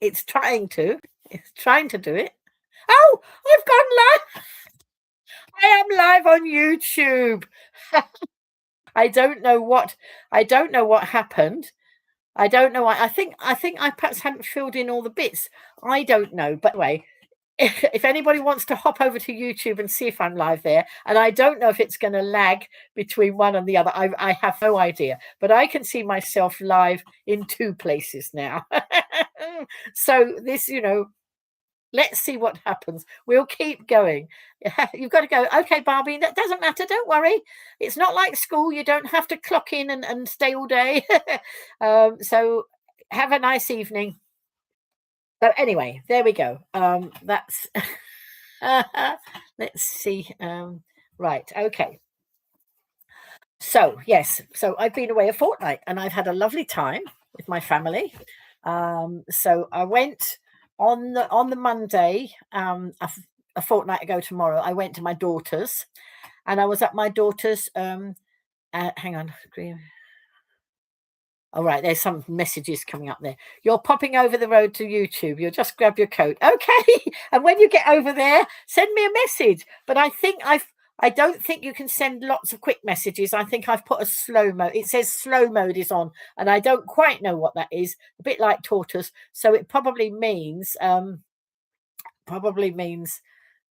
It's trying to do it. Oh, I've gone live. I am live on YouTube. I don't know what happened. I don't know. I think I perhaps hadn't filled in all the bits. I don't know. But anyway, if anybody wants to hop over to YouTube and see if I'm live there, and I don't know if it's going to lag between one and the other. I have no idea. But I can see myself live in 2 places now. So this, let's see what happens. We'll keep going. You've got to go, okay, Barbie, that doesn't matter. Don't worry. It's not like school. You don't have to clock in and stay all day. So have a nice evening. So anyway, there we go. That's, let's see. Right. Okay. So, yes. So I've been away a fortnight and I've had a lovely time with my family. So I went on the Monday, a fortnight ago tomorrow, I went to my daughter's, and I was at my daughter's. Hang on. All right, there's some messages coming up there. You're popping over the road to YouTube. You'll just grab your coat, okay? And when you get over there, send me a message. But I don't think you can send lots of quick messages. I think I've put a slow mode. It says slow mode is on, and I don't quite know what that is. A bit like tortoise. So it probably means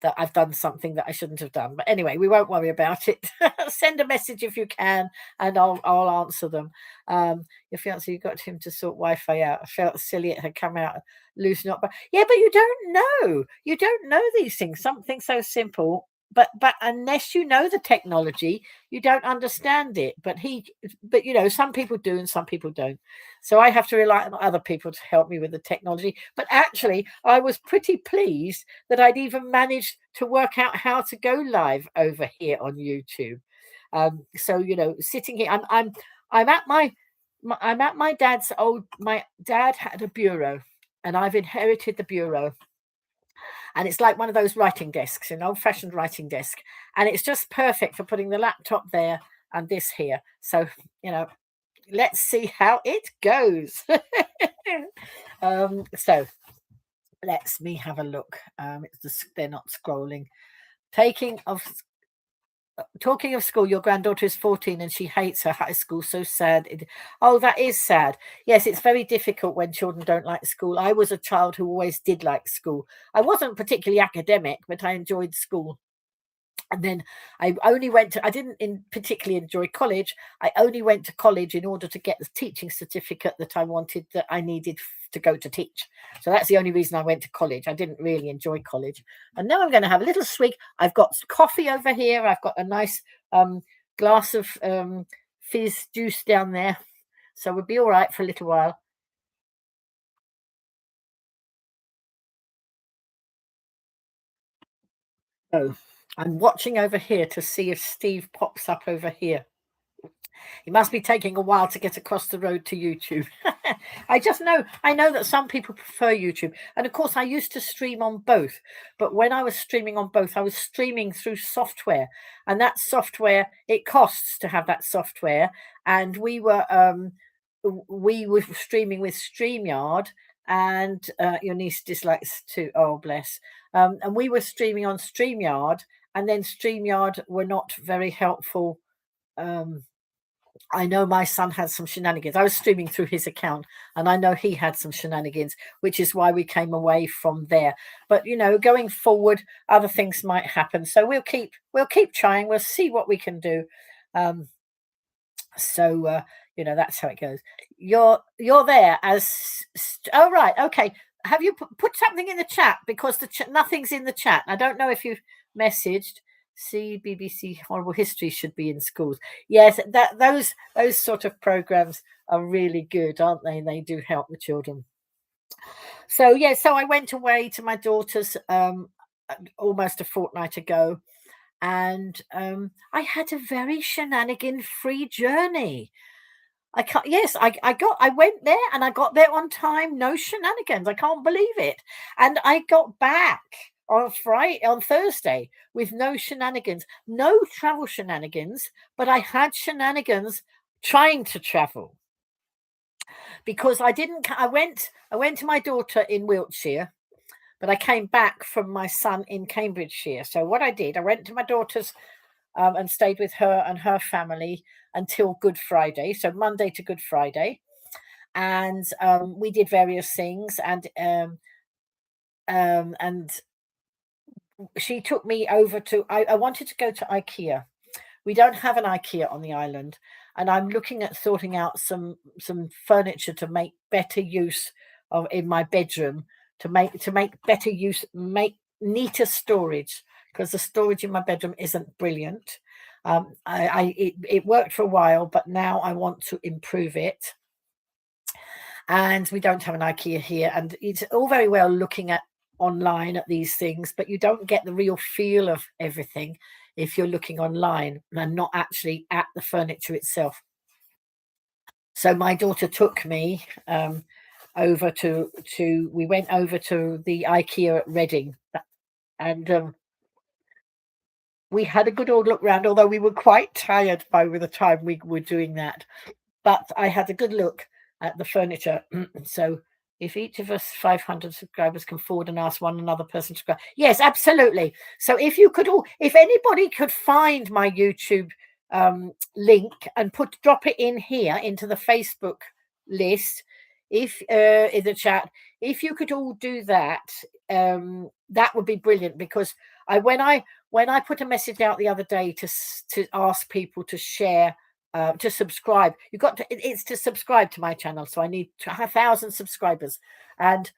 that I've done something that I shouldn't have done. But anyway, we won't worry about it. Send a message if you can, and I'll answer them. Your fiance, you got him to sort Wi-Fi out. I felt silly it had come out loose, not. But yeah, but you don't know. You don't know these things. Something so simple. But unless you know the technology, you don't understand it. But some people do and some people don't. So I have to rely on other people to help me with the technology. But actually, I was pretty pleased that I'd even managed to work out how to go live over here on YouTube. So sitting here, I'm at my dad's old. My dad had a bureau, and I've inherited the bureau. And it's like one of those writing desks, an old-fashioned writing desk. And it's just perfect for putting the laptop there and this here. So, let's see how it goes. So let's me have a look. They're not scrolling. Talking of school, your granddaughter is 14 and she hates her high school. So sad. Oh, that is sad. Yes, it's very difficult when children don't like school. I was a child who always did like school. I wasn't particularly academic, but I enjoyed school. And then I didn't particularly enjoy college. I only went to college in order to get the teaching certificate that I needed to go to teach. So that's the only reason I went to college. I didn't really enjoy college. And now I'm going to have a little swig. I've got coffee over here. I've got a nice glass of fizz juice down there. So we'll be all right for a little while. Oh, I'm watching over here to see if Steve pops up over here. He must be taking a while to get across the road to YouTube. I know that some people prefer YouTube. And of course, I used to stream on both. But when I was streaming on both, I was streaming through software. And that software, it costs to have that software. And we were streaming with StreamYard. And your niece dislikes too. Oh, bless. And we were streaming on StreamYard. And then StreamYard were not very helpful. I know my son had some shenanigans. I was streaming through his account, and I know he had some shenanigans, which is why we came away from there. But going forward, other things might happen. So we'll keep trying. We'll see what we can do. So that's how it goes. You're there as. Oh right, okay. Have you put something in the chat, because nothing's in the chat? I don't know if you've messaged. See, BBC Horrible History should be in schools. Yes, those sort of programs are really good, aren't they? They do help the children. So so I went away to my daughter's almost a fortnight ago, and I had a very shenanigan-free journey. I went there and I got there on time. No shenanigans. I can't believe it. And I got back on Thursday with no shenanigans, no travel shenanigans, but I had shenanigans trying to travel. because I went to my daughter in Wiltshire, but I came back from my son in Cambridgeshire. So what I did, I went to my daughter's and stayed with her and her family until Good Friday, so Monday to Good Friday, and we did various things, and she took me over to. I wanted to go to IKEA. We don't have an IKEA on the island, and I'm looking at sorting out some furniture to make better use of in my bedroom, to make better use, make neater storage, because the storage in my bedroom isn't brilliant. It worked for a while, but now I want to improve it. And we don't have an IKEA here, and it's all very well looking at online at these things, but you don't get the real feel of everything if you're looking online and not actually at the furniture itself. So my daughter took me over to we went over to the IKEA at Reading, and we had a good old look round, although we were quite tired by the time we were doing that. But I had a good look at the furniture. So if each of us 500 subscribers can forward and ask one another person to subscribe. Yes, absolutely. So if anybody could find my YouTube link and drop it in here into the Facebook list, if in the chat, if you could all do that, that would be brilliant, because when I put a message out the other day to ask people to share, to subscribe, it's to subscribe to my channel, so I need 1,000 subscribers, and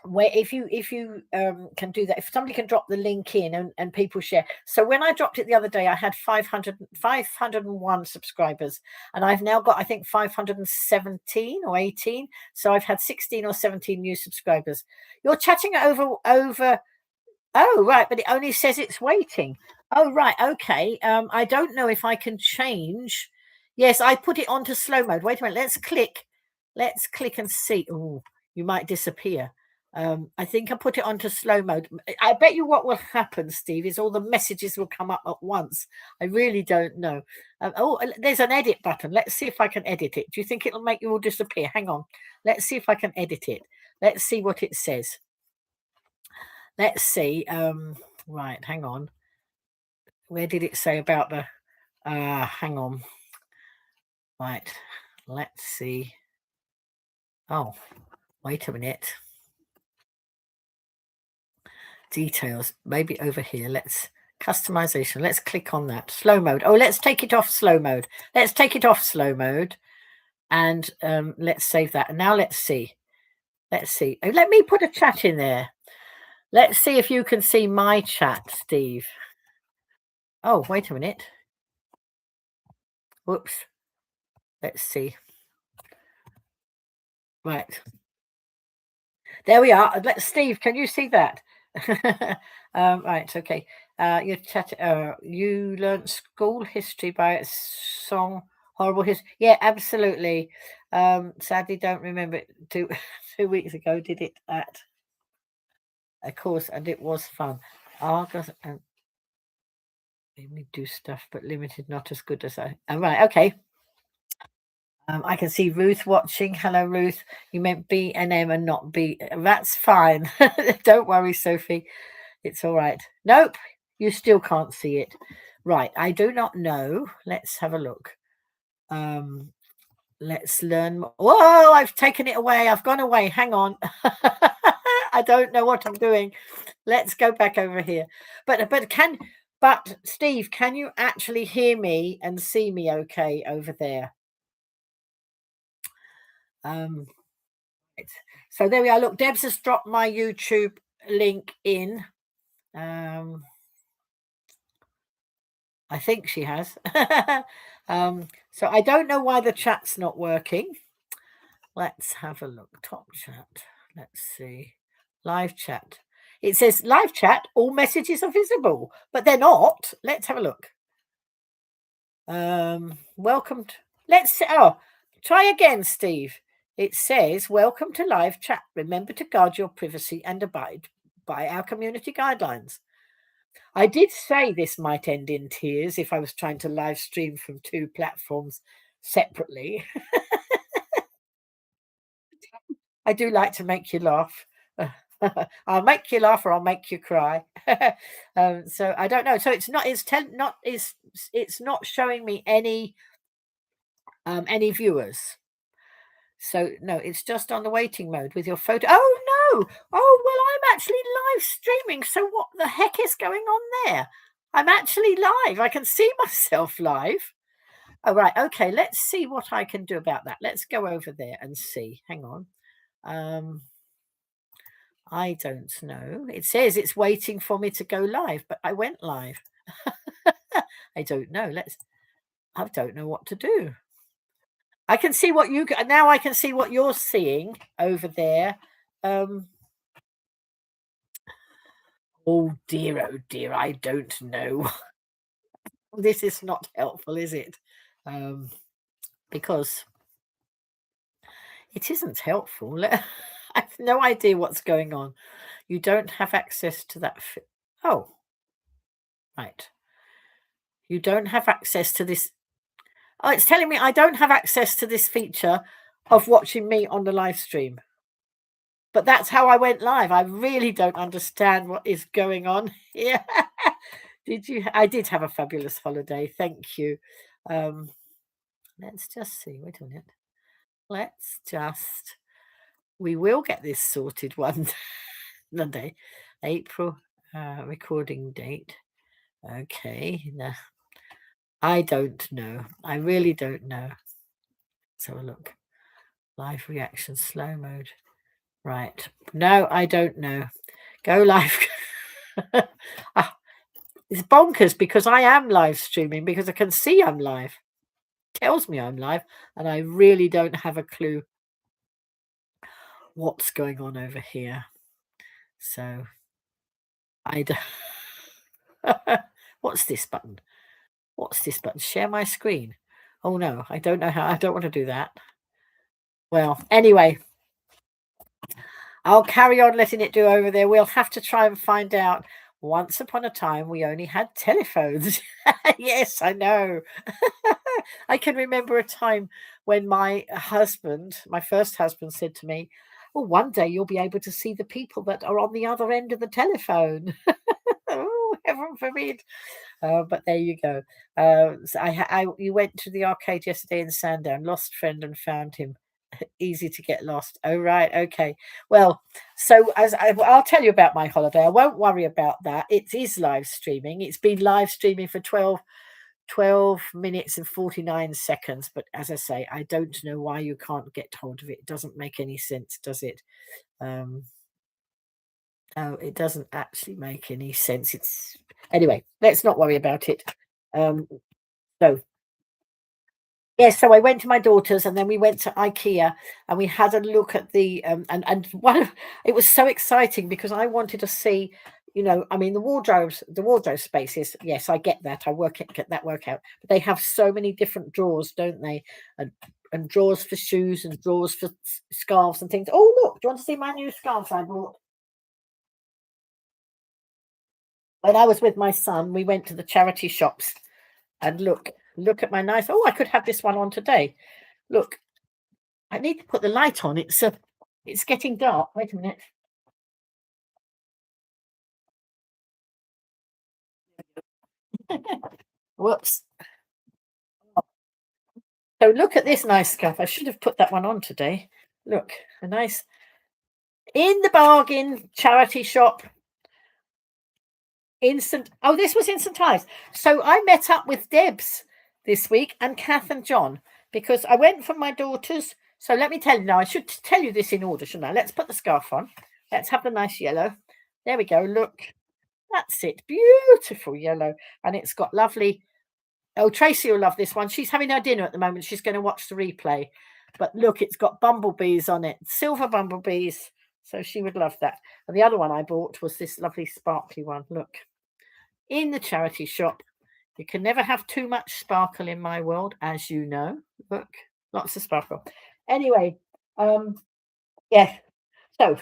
where if you can do that, if somebody can drop the link in and people share. So when I dropped it the other day, I had 501 subscribers, and I've now got, I think, 517 or 18, so I've had 16 or 17 new subscribers. You're chatting over. Oh, right, but it only says it's waiting. Oh, right, okay. I don't know if I can change. Yes, I put it onto slow mode. Wait a minute. Let's click and see. Oh, you might disappear. I think I put it onto slow mode. I bet you what will happen, Steve, is all the messages will come up at once. I really don't know. There's an edit button. Let's see if I can edit it. Do you think it'll make you all disappear? Hang on. Let's see if I can edit it. Let's see what it says. Let's see. Right, hang on. Where did it say about the hang on. Right. Let's see. Oh, wait a minute. Details. Maybe over here. Let's customization. Let's click on that. Slow mode. Oh, let's take it off slow mode. Let's take it off slow mode. And let's save that. And now let's see. Let's see. Oh, let me put a chat in there. Let's see if you can see my chat, Steve. Oh, wait a minute. Whoops. Let's see. Right. There we are. Steve, can you see that? Right. Okay. You learned school history by its song Horrible History. Yeah, absolutely. Sadly, don't remember it. 2 weeks ago, did it at a course, and it was fun. Argus and we do stuff, but limited, not as good as I. Right. Okay. I can see Ruth watching. Hello, Ruth. You meant B and M and not B. That's fine. Don't worry, Sophie. It's all right. Nope, you still can't see it. Right. I do not know. Let's have a look. Let's learn. Whoa, I've taken it away. I've gone away. Hang on. I don't know what I'm doing. Let's go back over here. But Steve, can you actually hear me and see me okay over there? So there we are. Look, Debs has dropped my YouTube link in. I think she has. So I don't know why the chat's not working. Let's have a look. Top chat. Let's see. Live chat. It says live chat. All messages are visible, but they're not. Let's have a look. Welcome to. Try again, Steve. It says, welcome to live chat. Remember to guard your privacy and abide by our community guidelines. I did say this might end in tears if I was trying to live stream from two platforms separately. I do like to make you laugh. I'll make you laugh or I'll make you cry. So I don't know. So it's not. It's not showing me any viewers. So no, it's just on the waiting mode with your photo. Oh no! Oh well, I'm actually live streaming. So what the heck is going on there? I'm actually live. I can see myself live. Oh right, okay. Let's see what I can do about that. Let's go over there and see. Hang on. I don't know. It says it's waiting for me to go live, but I went live. I don't know. I don't know what to do. I can see what now I can see what you're seeing over there. Oh dear, I don't know. This is not helpful, is it? Because it isn't helpful. I have no idea what's going on. You don't have access to that. Oh, right. You don't have access to this. Oh, it's telling me I don't have access to this feature of watching me on the live stream. But that's how I went live. I really don't understand what is going on here. I did have a fabulous holiday. Thank you. Let's just see. Wait a minute. We will get this sorted one day. April recording date. Okay. No, I don't know. I really don't know. Let's have a look. Live reaction, slow mode. Right. No, I don't know. Go live. It's bonkers because I am live streaming because I can see I'm live. It tells me I'm live and I really don't have a clue what's going on over here. So I don't. What's this button? What's this button? Share my screen. Oh no, I don't know how. I don't want to do that. Well, anyway, I'll carry on letting it do over there. We'll have to try and find out. Once upon a time, we only had telephones. Yes, I know. I can remember a time when my first husband, said to me, well, one day you'll be able to see the people that are on the other end of the telephone. Oh, heaven forbid. But there you go. So you went to the arcade yesterday in Sandown, lost friend and found him. Easy to get lost. Oh, right. Okay. Well, so I'll tell you about my holiday. I won't worry about that. It is live streaming. It's been live streaming for 12 minutes and 49 seconds. But as I say, I don't know why you can't get hold of it. It doesn't make any sense, does it? No, it doesn't actually make any sense. Anyway, let's not worry about it. So yes, so I went to my daughter's and then we went to IKEA and we had a look at the and it was so exciting because I wanted to see, I mean the wardrobe spaces. Yes, I get that. Get that work out. But they have so many different drawers, don't they? And drawers for shoes and drawers for scarves and things. Oh look, do you want to see my new scarves I bought? When I was with my son, we went to the charity shops and look at my nice. Oh, I could have this one on today. Look, I need to put the light on. It's getting dark. Wait a minute. Whoops. So look at this nice scarf. I should have put that one on today. Look, a nice in the bargain charity shop. This was Instant Eyes. So I met up with Debs this week and Kath and John because I went from my daughter's. So let me tell you now, I should tell you this in order, shouldn't I? Let's put the scarf on. Let's have the nice yellow. There we go. Look, that's it. Beautiful yellow. And it's got lovely. Oh, Tracy will love this one. She's having her dinner at the moment. She's going to watch the replay. But look, it's got bumblebees on it. Silver bumblebees. So she would love that. And the other one I bought was this lovely sparkly one. Look, in the charity shop. You can never have too much sparkle in my world, as you know. Look, lots of sparkle. Anyway, yeah. So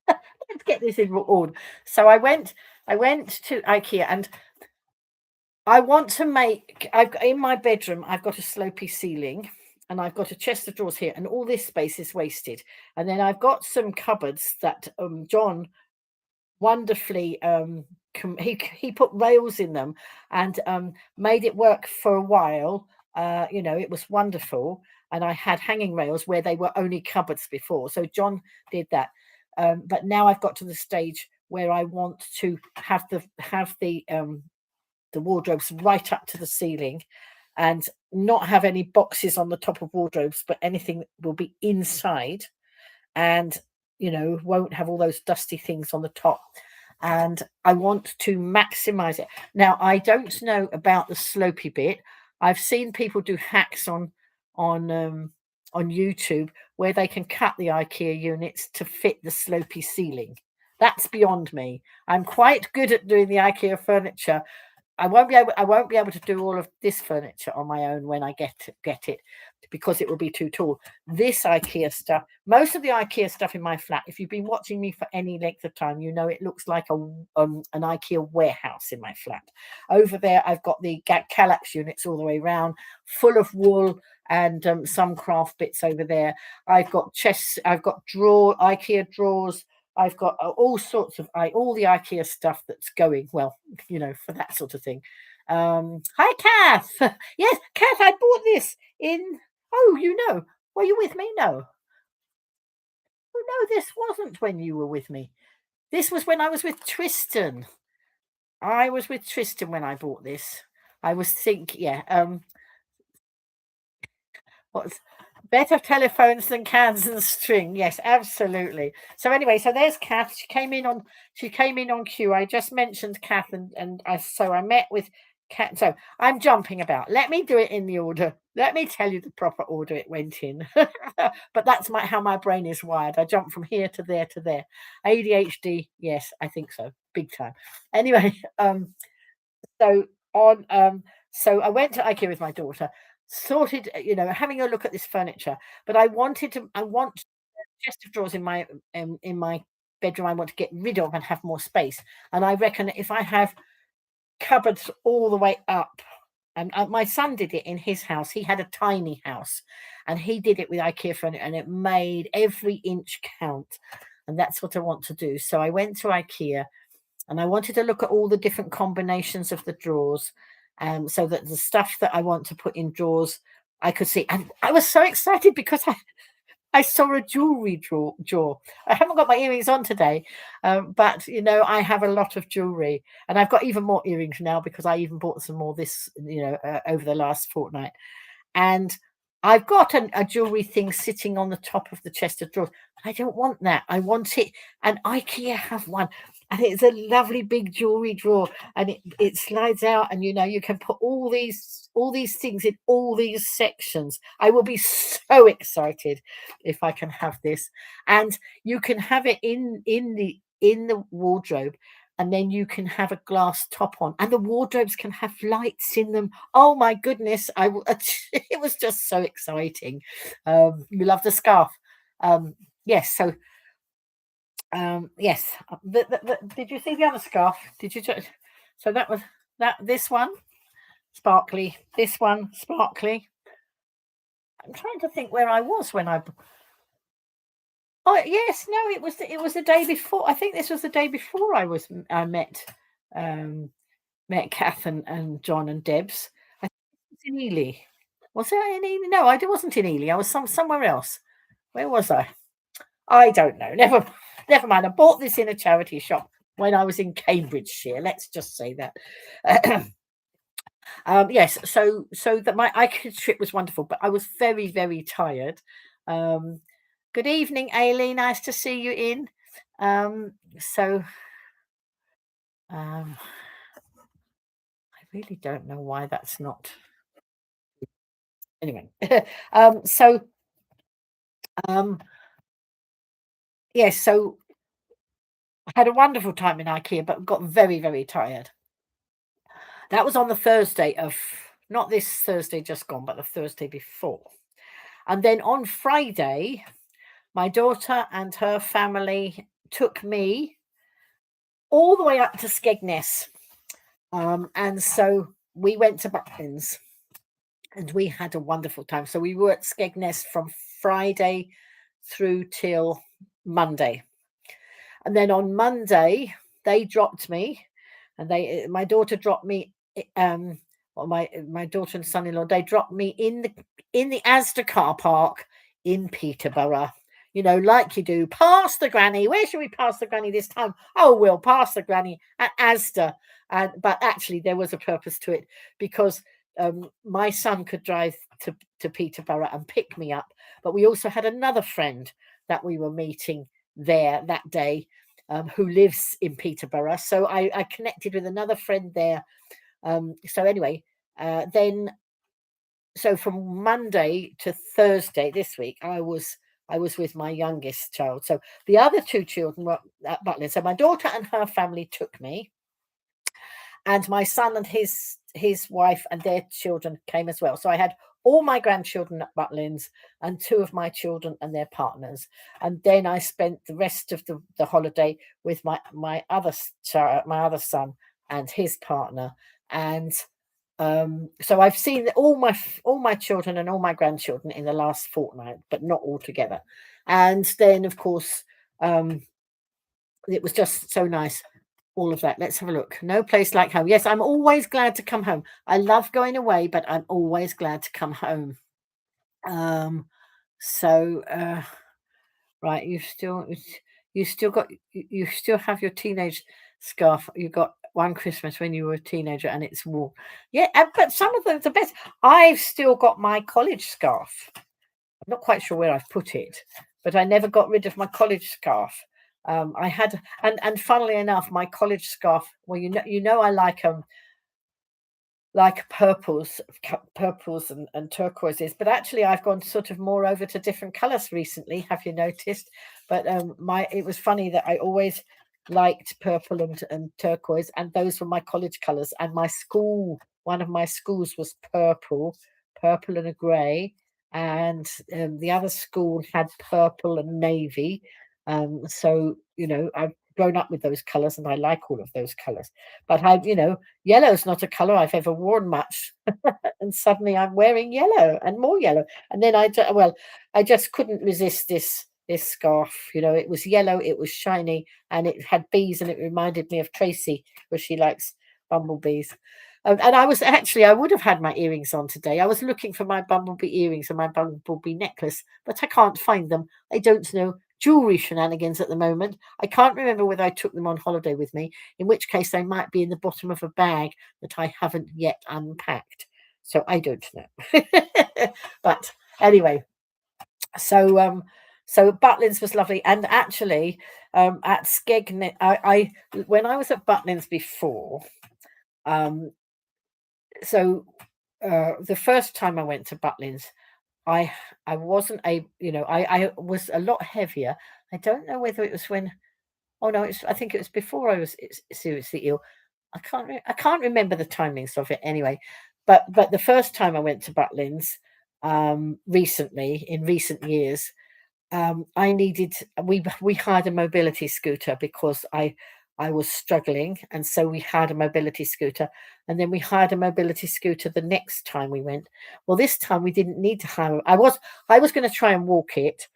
let's get this in order. So I went to IKEA and I want to in my bedroom, I've got a slopey ceiling and I've got a chest of drawers here, and all this space is wasted. And then I've got some cupboards that John wonderfully he put rails in them and made it work for a while. It was wonderful, and I had hanging rails where they were only cupboards before, so John did that. But now I've got to the stage where I want to have the wardrobes right up to the ceiling, and not have any boxes on the top of wardrobes, but anything will be inside, and won't have all those dusty things on the top. And I want to maximize it. Now, I don't know about the slopey bit. I've seen people do hacks on YouTube where they can cut the IKEA units to fit the slopey ceiling. That's beyond me. I'm quite good at doing the IKEA furniture. I won't be able to do all of this furniture on my own when I get it, because it will be too tall. This IKEA stuff, most of the IKEA stuff in my flat, if you've been watching me for any length of time, it looks like an IKEA warehouse in my flat. Over there, I've got the Kallax units all the way around, full of wool and some craft bits over there. I've got chests, I've got IKEA drawers. I've got all sorts of all the IKEA stuff that's going well, for that sort of thing. Hi, Kath. Yes, Kath, I bought this in. Oh, were you with me? No. Oh no, this wasn't when you were with me. This was when I was with Tristan. I was with Tristan when I bought this. I was thinking, what's better telephones than cans and string? Yes, absolutely. So anyway, so there's Kath. She came in on cue. I just mentioned Kath, and I met with Kath. So I'm jumping about. Let me do it in the order. Let me tell you the proper order it went in. But that's how my brain is wired. I jump from here to there to there. ADHD, yes, I think so, big time. Anyway, so I went to IKEA with my daughter, sorted, having a look at this furniture, but I want a chest of drawers in my bedroom. I want to get rid of and have more space. And I reckon if I have cupboards all the way up, and my son did it in his house. He had a tiny house, and he did it with IKEA furniture, and it made every inch count. And that's what I want to do. So I went to IKEA, and I wanted to look at all the different combinations of the drawers, so that the stuff that I want to put in drawers, I could see. And I was so excited because I saw a jewelry drawer. I haven't got my earrings on today, but I have a lot of jewelry, and I've got even more earrings now because I even bought some more this, over the last fortnight. And I've got a jewelry thing sitting on the top of the chest of drawers. I don't want that. I want it, and IKEA have one, and it's a lovely big jewelry drawer, and it slides out, and you can put all these things in all these sections. I will be so excited if I can have this, and you can have it in the wardrobe, and then you can have a glass top on, and the wardrobes can have lights in them. Oh my goodness, it was just so exciting. You love the scarf. Yes, so yes. Did you see the other scarf? Did you? So that was this one, sparkly. This one, sparkly. I'm trying to think where I was when I. Oh yes, no, it was the day before. I think this was the day before I met Kath and John and Debs. I think it was in Ely. Was it in Ely? No, I wasn't in Ely. I was somewhere else. Where was I? I don't know. Never mind. I bought this in a charity shop when I was in Cambridgeshire. Let's just say that. Yes. So that my IKEA trip was wonderful, but I was very, very tired. Good evening, Aileen. Nice to see you in. So I really don't know why that's not. Anyway, so yes, so I had a wonderful time in IKEA, but got very, very tired. That was on the Thursday of, not this Thursday just gone, but the Thursday before. And then on Friday, my daughter and her family took me all the way up to Skegness. And so we went to Butlins. and we had a wonderful time. So we were at Skegness from Friday through till Monday. And then on Monday, they dropped me, and my daughter dropped me, well, my daughter and son-in-law, they dropped me in the Asda car park in Peterborough. You know, like you do, past the granny. Where should we pass the granny this time? Oh, we'll pass the granny at Asda. But actually, there was a purpose to it, because my son could drive to Peterborough and pick me up. But we also had another friend that we were meeting there that day, who lives in Peterborough. So I connected with another friend there. So anyway, then so from Monday to Thursday this week, I was with my youngest child. So the other two children were at Butlin. So my daughter and her family took me, and my son and his wife and their children came as well. So I had all my grandchildren at Butlins and two of my children and their partners. And then I spent the rest of the holiday with my other son and his partner. And so I've seen all my children and all my grandchildren in the last fortnight, but not all together. And then, of course, it was just so nice. All of that. Let's have a look. No place like home. Yes, I'm always glad to come home. I love going away, but I'm always glad to come home. So right, you still have your teenage scarf. You got one Christmas when you were a teenager, and it's warm. Yeah, but some of them the best. I've still got my college scarf. I'm not quite sure where I've put it, but I never got rid of my college scarf. I had, and funnily enough, my college scarf. Well, you know, I like purples and turquoises, but actually I've gone sort of more over to different colors recently. Have you noticed? But it was funny that I always liked purple and turquoise, and those were my college colors. And my school, one of my schools was purple and a gray, and the other school had purple and navy. So you know, I've grown up with those colors, and I like all of those colors. But yellow's not a color I've ever worn much, and suddenly I'm wearing yellow and more yellow. And then I just couldn't resist this scarf. You know, it was yellow, it was shiny, and it had bees, and it reminded me of Tracy, because she likes bumblebees. And I would have had my earrings on today. I was looking for my bumblebee earrings and my bumblebee necklace, but I can't find them. I don't know. Jewelry shenanigans at the moment. I can't remember whether I took them on holiday with me, in which case they might be in the bottom of a bag that I haven't yet unpacked. So I don't know. But anyway, so Butlins was lovely. And actually, at Skegness, I when I was at Butlins before, so the first time I went to Butlins, I wasn't I was a lot heavier. I don't know whether it was when. Oh no, I think it was before I was seriously ill. I can't remember the timings of it anyway. But the first time I went to Butlins, recently in recent years, we hired a mobility scooter because I was struggling, and so we hired a mobility scooter, and then we hired a mobility scooter the next time we went. Well, this time we didn't need to hire. I was going to try and walk it,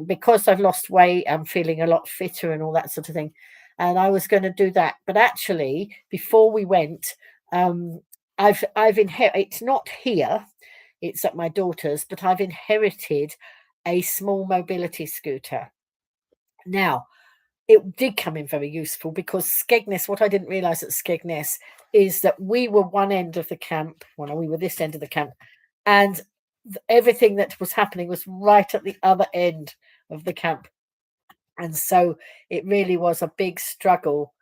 because I've lost weight. I'm feeling a lot fitter and all that sort of thing, and I was going to do that. But actually, before we went, I've inherited. It's not here. It's at my daughter's, but I've inherited a small mobility scooter. Now, it did come in very useful, because Skegness, what I didn't realize at Skegness is that we were one end of the camp, well, we were this end of the camp, and everything that was happening was right at the other end of the camp. And so it really was a big struggle.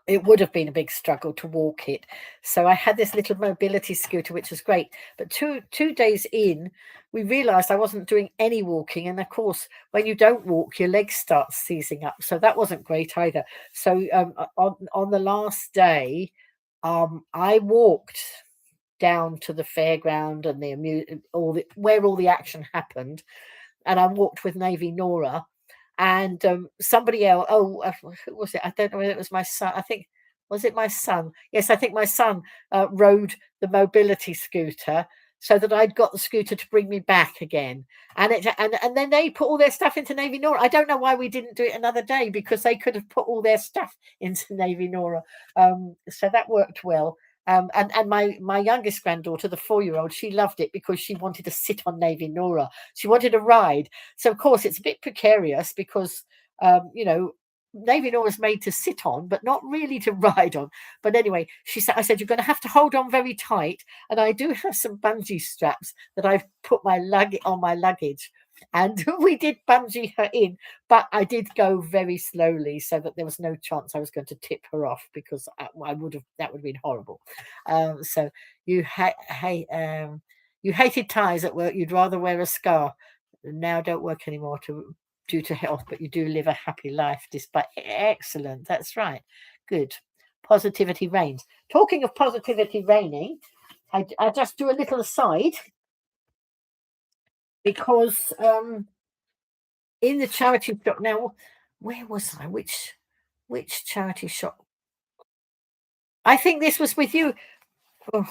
It would have been a big struggle to walk it. So I had this little mobility scooter, which was great. But two days in, we realized I wasn't doing any walking. And of course, when you don't walk, your legs start seizing up. So that wasn't great either. So on the last day, I walked down to the fairground and where all the action happened. And I walked with Navy Nora. And somebody else, who was it? I don't know whether it was my son. Was it my son? Yes, I think my son rode the mobility scooter so that I'd got the scooter to bring me back again. And then they put all their stuff into Navy Nora. I don't know why we didn't do it another day, because they could have put all their stuff into Navy Nora. So that worked well. And my youngest granddaughter, the 4-year-old, she loved it because she wanted to sit on Navy Nora. She wanted a ride. So of course it's a bit precarious because Navy Nora's made to sit on, but not really to ride on. But anyway, I said, you're going to have to hold on very tight. And I do have some bungee straps that I've put on my luggage. And we did bungee her in, but I did go very slowly so that there was no chance I was going to tip her off, that would have been horrible. So you hated ties at work. You'd rather wear a scar. Now don't work anymore due to health, but you do live a happy life despite. Excellent. That's right. Good. Positivity reigns. Talking of positivity reigning, I just do a little aside because in the charity shop now, where was I? Which charity shop? I think this was with you. Oh,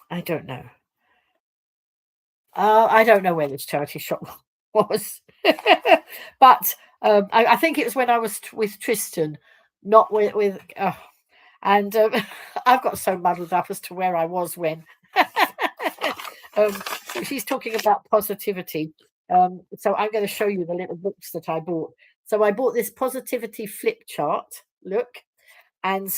I don't know. I don't know where this charity shop was, but I think it was when I was with Tristan, not with. And I've got so muddled up as to where I was when. So she's talking about positivity. So I'm going to show you the little books that I bought. So I bought this positivity flip chart. Look, and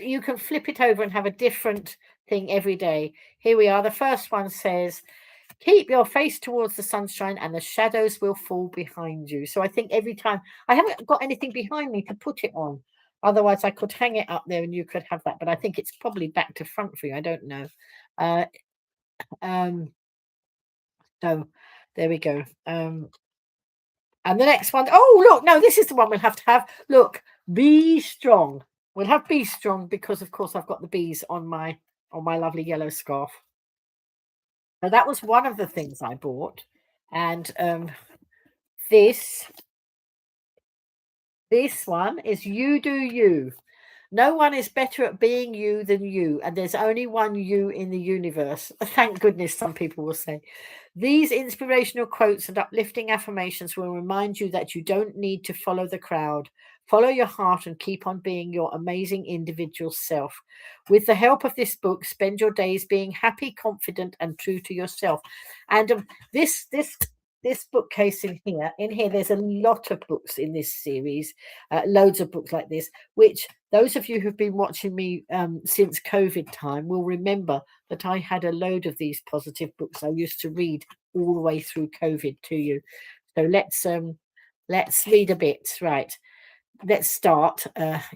you can flip it over and have a different thing every day. Here we are. The first one says, keep your face towards the sunshine and the shadows will fall behind you. So I think every time, I haven't got anything behind me to put it on. Otherwise, I could hang it up there and you could have that. But I think it's probably back to front for you. I don't know. So there we go. And the next one, oh, look, no, this is the one we'll have to have. Look, be strong. We'll have be strong because, of course, I've got the bees on my lovely yellow scarf. So that was one of the things I bought. And this one is you do you. No one is better at being you than you, and there's only one you in the universe. Thank goodness, some people will say. These inspirational quotes and uplifting affirmations will remind you that you don't need to follow the crowd. Follow your heart and keep on being your amazing individual self. With the help of this book, spend your days being happy, confident, and true to yourself. And this bookcase in here, there's a lot of books in this series, loads of books like this, which those of you who've been watching me since COVID time will remember that I had a load of these positive books I used to read all the way through COVID to you. So let's read a bit. Right. Let's start.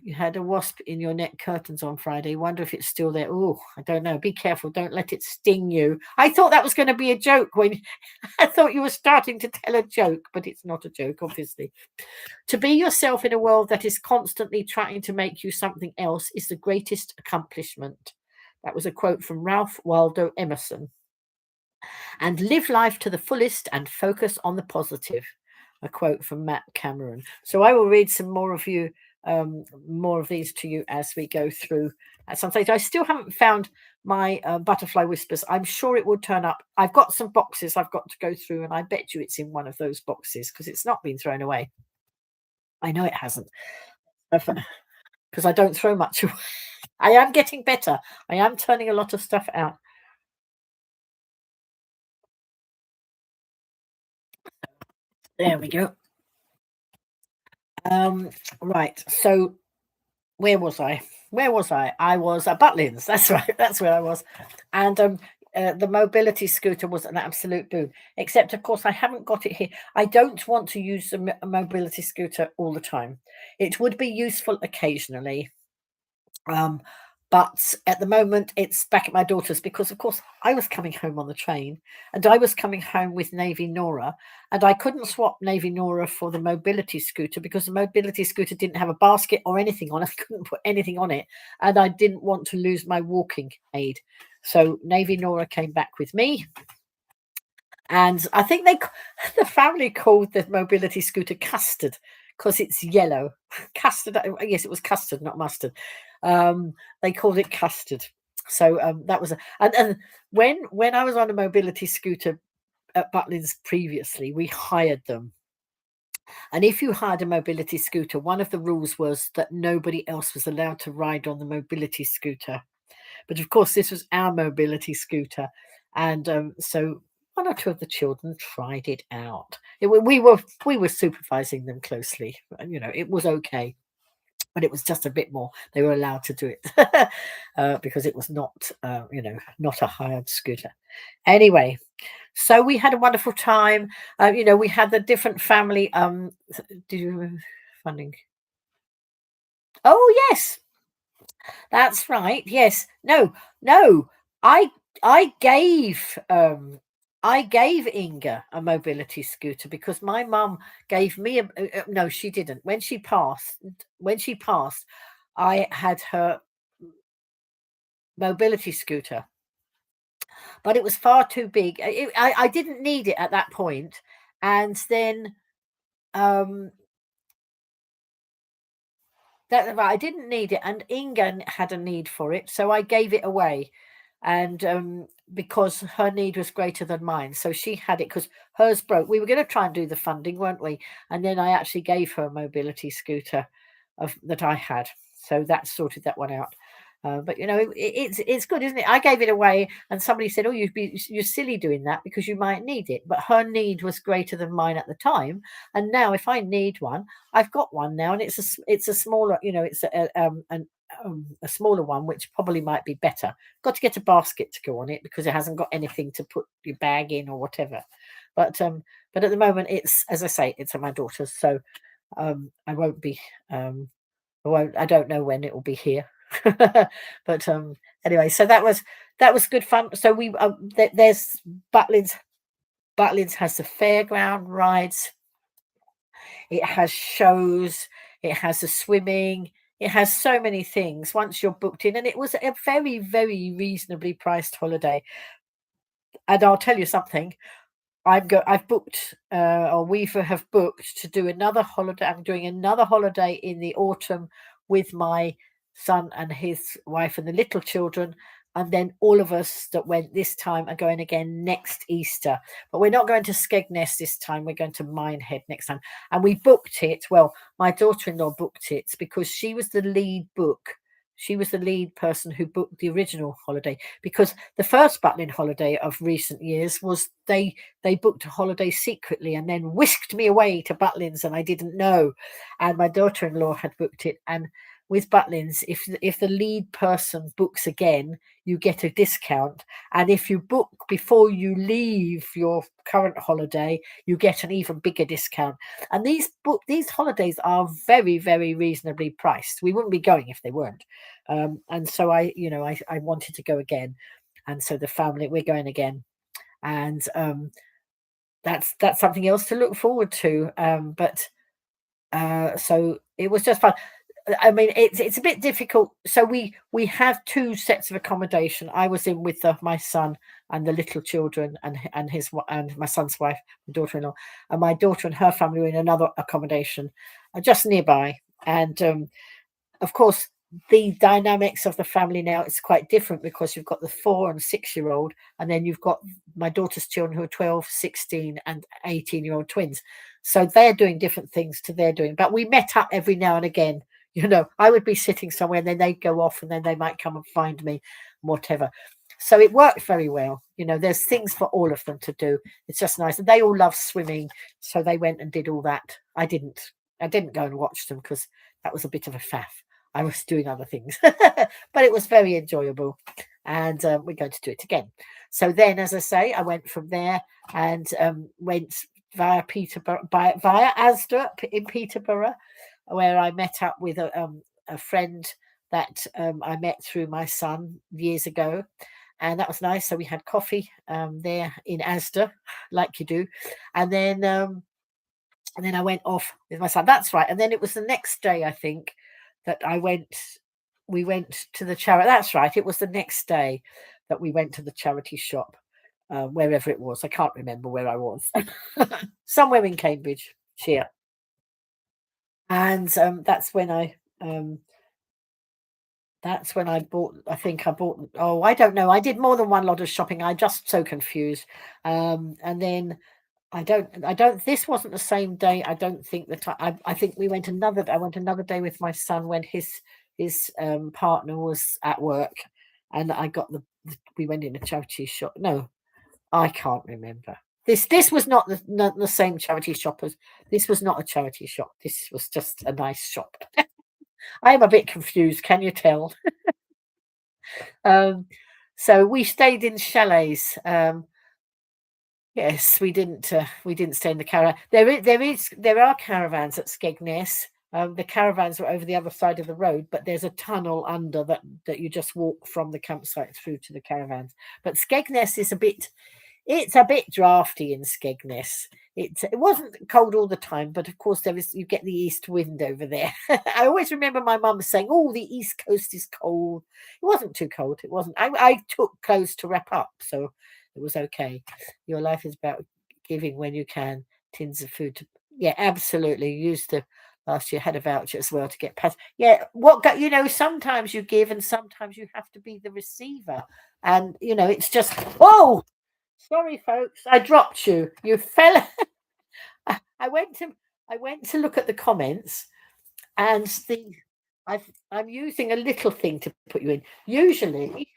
You had a wasp in your neck curtains on Friday. Wonder if it's still there. Oh, I don't know. Be careful. Don't let it sting you. I thought that was going to be a joke when I thought you were starting to tell a joke, but it's not a joke, obviously. To be yourself in a world that is constantly trying to make you something else is the greatest accomplishment. That was a quote from Ralph Waldo Emerson. And live life to the fullest and focus on the positive. A quote from Matt Cameron. So I will read some more of these to you as we go through at some stage. I still haven't found my butterfly whispers. I'm sure it will turn up. I've got some boxes I've got to go through, and I bet you it's in one of those boxes because it's not been thrown away. I know it hasn't, because I don't throw much away. I am getting better. I am turning a lot of stuff out. There we go. Right. So where was I? I was at Butlins. That's right. That's where I was. And the mobility scooter was an absolute boon. Except, of course, I haven't got it here. I don't want to use a mobility scooter all the time. It would be useful occasionally. But at the moment, it's back at my daughter's because, of course, I was coming home on the train and I was coming home with Navy Nora, and I couldn't swap Navy Nora for the mobility scooter because the mobility scooter didn't have a basket or anything on it. I couldn't put anything on it, and I didn't want to lose my walking aid. So Navy Nora came back with me. And I think the family called the mobility scooter Custard because it's yellow. Custard, yes, it was custard, not mustard. They called it custard. So that was and when I was on a mobility scooter at Butlins previously, we hired them. And if you had a mobility scooter, one of the rules was that nobody else was allowed to ride on the mobility scooter. But of course, this was our mobility scooter, and so one or two of the children tried it out. We were supervising them closely. It was okay, but it was just a bit more. They were allowed to do it because it was not, not a hired scooter. Anyway, so we had a wonderful time. We had the different family. Did you funding? Oh yes, that's right. Yes. No, no. I I gave I gave Inga a mobility scooter because my mum gave me no, she didn't. When she passed, I had her mobility scooter, but it was far too big. I didn't need it at that point, and then um that right, I didn't need it, and Inga had a need for it, so I gave it away. And because her need was greater than mine, so she had it because hers broke. We were going to try and do the funding, weren't we? And then I actually gave her a mobility scooter that I had, so that sorted that one out. But it's good, isn't it? I gave it away, and somebody said, "Oh, you're silly doing that because you might need it." But her need was greater than mine at the time, and now if I need one, I've got one now, and it's a smaller, it's a smaller one, which probably might be better. Got to get a basket to go on it because it hasn't got anything to put your bag in or whatever. But at the moment, it's, as I say, it's at my daughter's, so I won't be. I don't know when it will be here. But anyway, so that was good fun. So there's Butlins. Butlins has the fairground rides. It has shows. It has the swimming. It has so many things once you're booked in, and it was a very, very reasonably priced holiday. And I'll tell you something. I've booked, or we have booked to do another holiday. I'm doing another holiday in the autumn with my son and his wife and the little children. And then all of us that went this time are going again next Easter. But we're not going to Skegness this time. We're going to Minehead next time. And we booked it. Well, my daughter-in-law booked it because she was the lead book. She was the lead person who booked the original holiday, because the first Butlin holiday of recent years was they booked a holiday secretly and then whisked me away to Butlins and I didn't know. And my daughter-in-law had booked it. And with Butlins, if the lead person books again, you get a discount. And if you book before you leave your current holiday, you get an even bigger discount. And these holidays are very, very reasonably priced. We wouldn't be going if they weren't. And so I wanted to go again. And so the family, we're going again. And that's something else to look forward to. But so it was just fun. I mean, it's a bit difficult. So we have two sets of accommodation. I was in with my son and the little children and my son's wife, my daughter-in-law, and my daughter and her family were in another accommodation just nearby. And of course, the dynamics of the family now is quite different because you've got the 4 and 6-year-old, and then you've got my daughter's children who are 12, 16, and 18-year-old twins. So they're doing different things to they're doing. But we met up every now and again. I would be sitting somewhere and then they'd go off and then they might come and find me, whatever. So it worked very well. There's things for all of them to do. It's just nice. And they all love swimming. So they went and did all that. I didn't go and watch them because that was a bit of a faff. I was doing other things, but it was very enjoyable, and we're going to do it again. So then, as I say, I went from there and went via Peterborough, via Asda in Peterborough, where I met up with a friend that I met through my son years ago, and that was nice. So we had coffee there in Asda, like you do, and then I went off with my son. That's right. And then it was the next day, I think, that we went to the charity. That's right. It was the next day that we went to the charity shop, wherever it was. I can't remember where I was. Somewhere in Cambridge. Here. And that's when I bought. I think I bought. Oh, I don't know. I did more than one lot of shopping. I just so confused. And then I don't. This wasn't the same day. I don't think that I think we went another. I went another day with my son when his partner was at work, and I got we went in a charity shop. No, I can't remember. This was not the same charity shop as. This was not a charity shop. This was just a nice shop. I'm a bit confused. Can you tell? Um, so we stayed in chalets. Yes, we didn't stay in the caravan. There are caravans at Skegness. The caravans are over the other side of the road, but there's a tunnel under that you just walk from the campsite through to the caravans. But Skegness is it's a bit drafty in Skegness. It wasn't cold all the time, but of course you get the east wind over there. I always remember my mum saying, "Oh, the east coast is cold." It wasn't too cold. It wasn't. I took clothes to wrap up, so it was okay. Your life is about giving when you can. Tins of food. Yeah, absolutely. Used to last year had a voucher as well to get past. Yeah, sometimes you give and sometimes you have to be the receiver, and it's just oh. Sorry, folks, I dropped you. You fell. I went to look at the comments, and I'm using a little thing to put you in. Usually,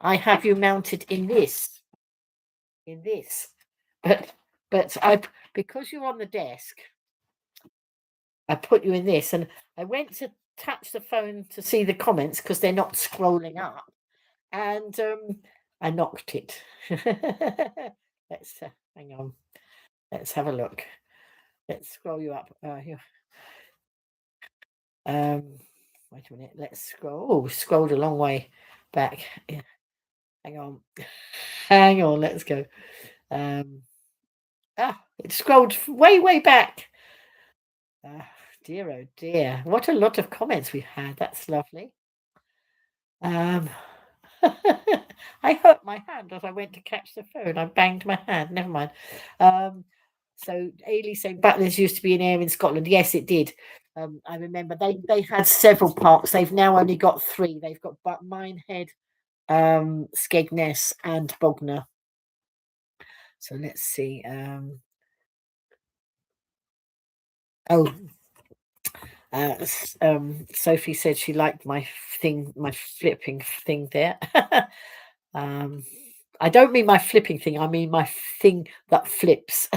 I have you mounted in this, but I because you're on the desk, I put you in this, and I went to touch the phone to see the comments because they're not scrolling up, and I knocked it. Let's hang on. Let's have a look. Let's scroll you up. Um, wait a minute. Let's scroll. Oh, scrolled a long way back. Yeah, hang on. Hang on. Let's go. Um, it scrolled way, way back. Dear, oh dear. What a lot of comments we've had. That's lovely. Um, I hurt my hand as I went to catch the phone. I banged my hand. Never mind. Um, so Ailey saying Butlins used to be an area in Scotland. Yes, it did. I remember they had several parks. They've now only got three. They've got Minehead, Skegness, and Bognor. So let's see. Oh, Sophie said she liked my my flipping thing there. I don't mean my flipping thing. I mean my thing that flips.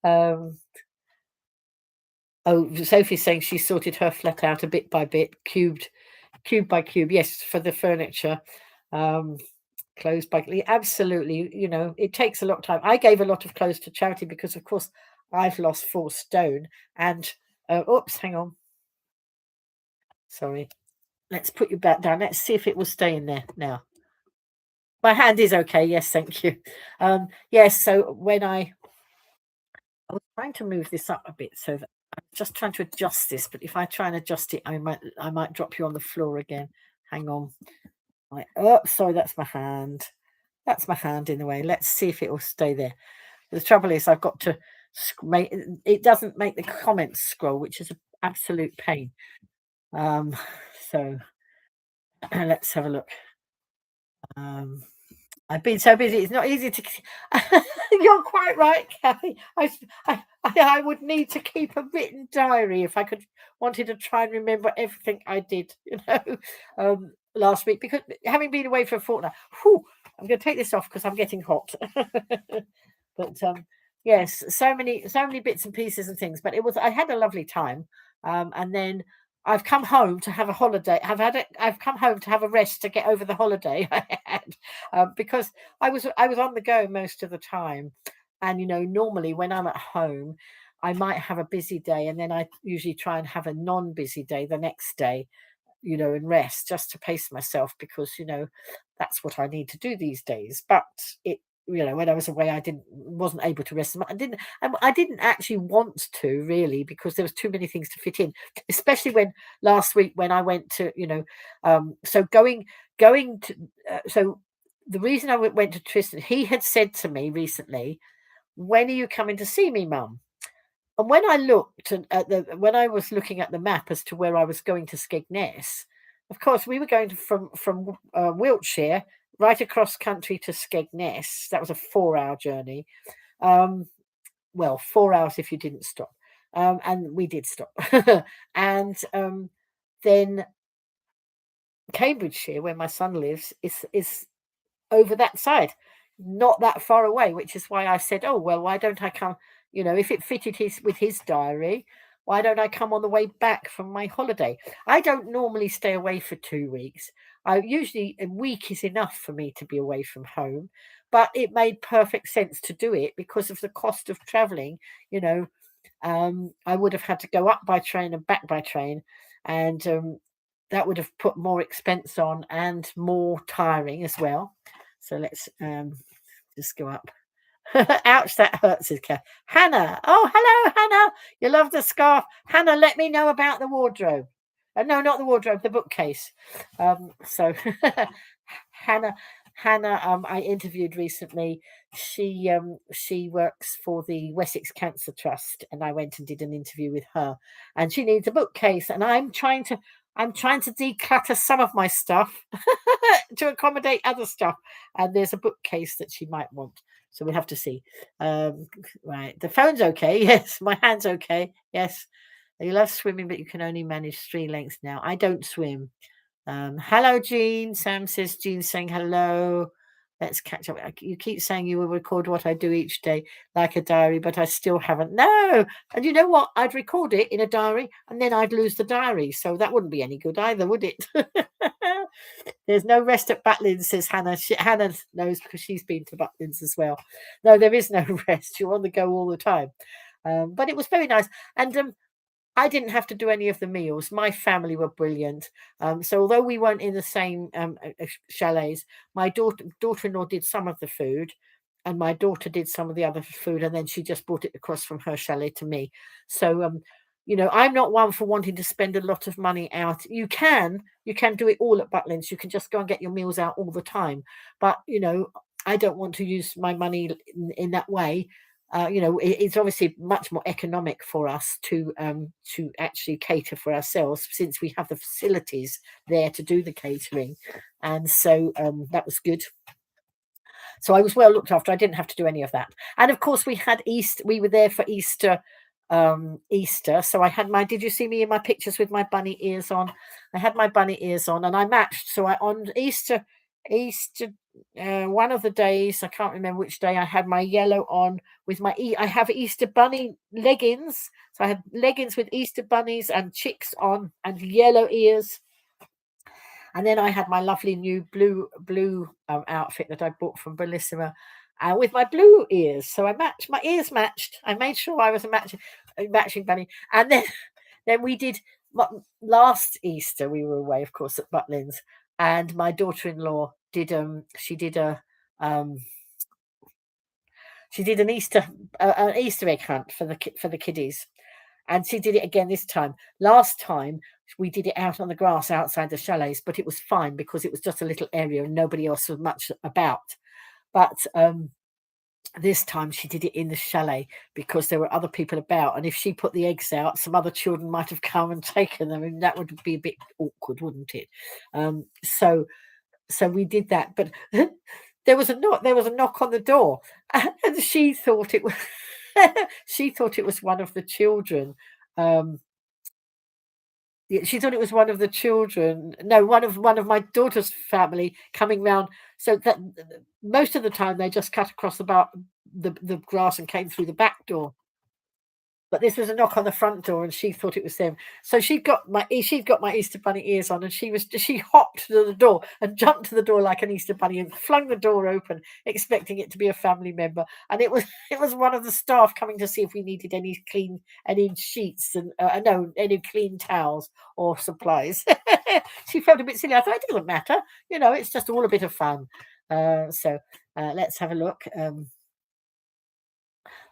um, Sophie's saying she sorted her flat out a bit by bit, cube by cube. Yes, for the furniture. Clothes by absolutely. It takes a lot of time. I gave a lot of clothes to charity because, of course, I've lost 4 stone. And oops, hang on. Sorry. Let's put you back down. Let's see if it will stay in there now. My hand is okay. Yes, thank you. Yes. So when I was trying to move this up a bit, so that I'm just trying to adjust this. But if I try and adjust it, I might drop you on the floor again. Hang on. Right. Oh, sorry, that's my hand. That's my hand in the way. Let's see if it will stay there. The trouble is, I've got to make it doesn't make the comments scroll, which is an absolute pain. So let's have a look. I've been so busy; it's not easy to. You're quite right, Kathy. I would need to keep a written diary if I wanted to try and remember everything I did, last week because having been away for a fortnight. I'm going to take this off because I'm getting hot. But yes, so many bits and pieces and things. But I had a lovely time, and then I've come home to have a holiday. I've come home to have a rest to get over the holiday I had, because I was on the go most of the time, and normally when I'm at home, I might have a busy day, and then I usually try and have a non-busy day the next day, and rest just to pace myself because that's what I need to do these days. But when I was away, wasn't able to rest. I didn't actually want to really because there was too many things to fit in, especially when last week when I went to so going to so the reason I went to Tristan, he had said to me recently, "When are you coming to see me, Mum?" And when I looked when I was looking at the map as to where I was going to Skegness, of course we were going from Wiltshire right across country to Skegness. That was a 4-hour journey. Um, well, 4 hours if you didn't stop, and we did stop. And then Cambridgeshire, where my son lives, is over that side, not that far away, which is why I said, "Oh, well, why don't I come?" If it fitted his diary, why don't I come on the way back from my holiday? I don't normally stay away for 2 weeks. I usually a week is enough for me to be away from home, but it made perfect sense to do it because of the cost of traveling. You know, I would have had to go up by train and back by train, and that would have put more expense on and more tiring as well. So let's just go up. Ouch, that hurts, says Kath. Hannah. Oh, hello, Hannah. You love the scarf. Hannah, let me know about the wardrobe. No, not the wardrobe, the bookcase. So Hannah, I interviewed recently. She works for the Wessex Cancer Trust, and I went and did an interview with her. And she needs a bookcase, and I'm trying to declutter some of my stuff to accommodate other stuff. And there's a bookcase that she might want. So we'll have to see. Right. The phone's okay. Yes. My hand's okay. Yes. You love swimming, but you can only manage 3 lengths now. I don't swim. Hello, Jean. Sam says, Jean's saying hello. Let's catch up. You keep saying you will record what I do each day like a diary, but I still haven't. No. And you know what? I'd record it in a diary and then I'd lose the diary. So that wouldn't be any good either, would it? There's no rest at Butlins, says Hannah. Hannah knows because she's been to Butlins as well. No, there is no rest. You're on the go all the time. But it was very nice. And I didn't have to do any of the meals. My family were brilliant. So although we weren't in the same chalets, my daughter-in-law did some of the food, and my daughter did some of the other food, and then she just brought it across from her chalet to me. So I'm not one for wanting to spend a lot of money out. You can do it all at Butlins. You can just go and get your meals out all the time. But I don't want to use my money in that way. It's obviously much more economic for us to actually cater for ourselves since we have the facilities there to do the catering, and so that was good. So I was well looked after. I didn't have to do any of that, and of course we had Easter. We were there for Easter. Easter. So I had my. Did you see me in my pictures with my bunny ears on? I had my bunny ears on, and I matched. So on Easter, one of the days, I can't remember which day, I had my yellow on with I have Easter bunny leggings. So I had leggings with Easter bunnies and chicks on and yellow ears. And then I had my lovely new blue outfit that I bought from Bellissima with my blue ears. So my ears matched. I made sure I was a matching bunny. And then we did last Easter. We were away, of course, at Butlins, and my daughter-in-law did she did an Easter egg hunt for the kiddies, and she did it again this time. Last time we did it out on the grass outside the chalets, but it was fine because it was just a little area and nobody else was much about. But this time she did it in the chalet because there were other people about, and if she put the eggs out, some other children might have come and taken them, and that would be a bit awkward, wouldn't it? So we did that, but there was a knock on the door, and she thought it was one of the children. She thought it was one of the children. No, one of my daughter's family coming round. So that most of the time they just cut across the grass and came through the back door. But this was a knock on the front door, and she thought it was them. So she'd got my Easter bunny ears on, and she hopped to the door and jumped to the door like an Easter bunny and flung the door open, expecting it to be a family member. And it was one of the staff coming to see if we needed any sheets and any clean towels or supplies. She felt a bit silly. I thought it doesn't matter, it's just all a bit of fun. So let's have a look.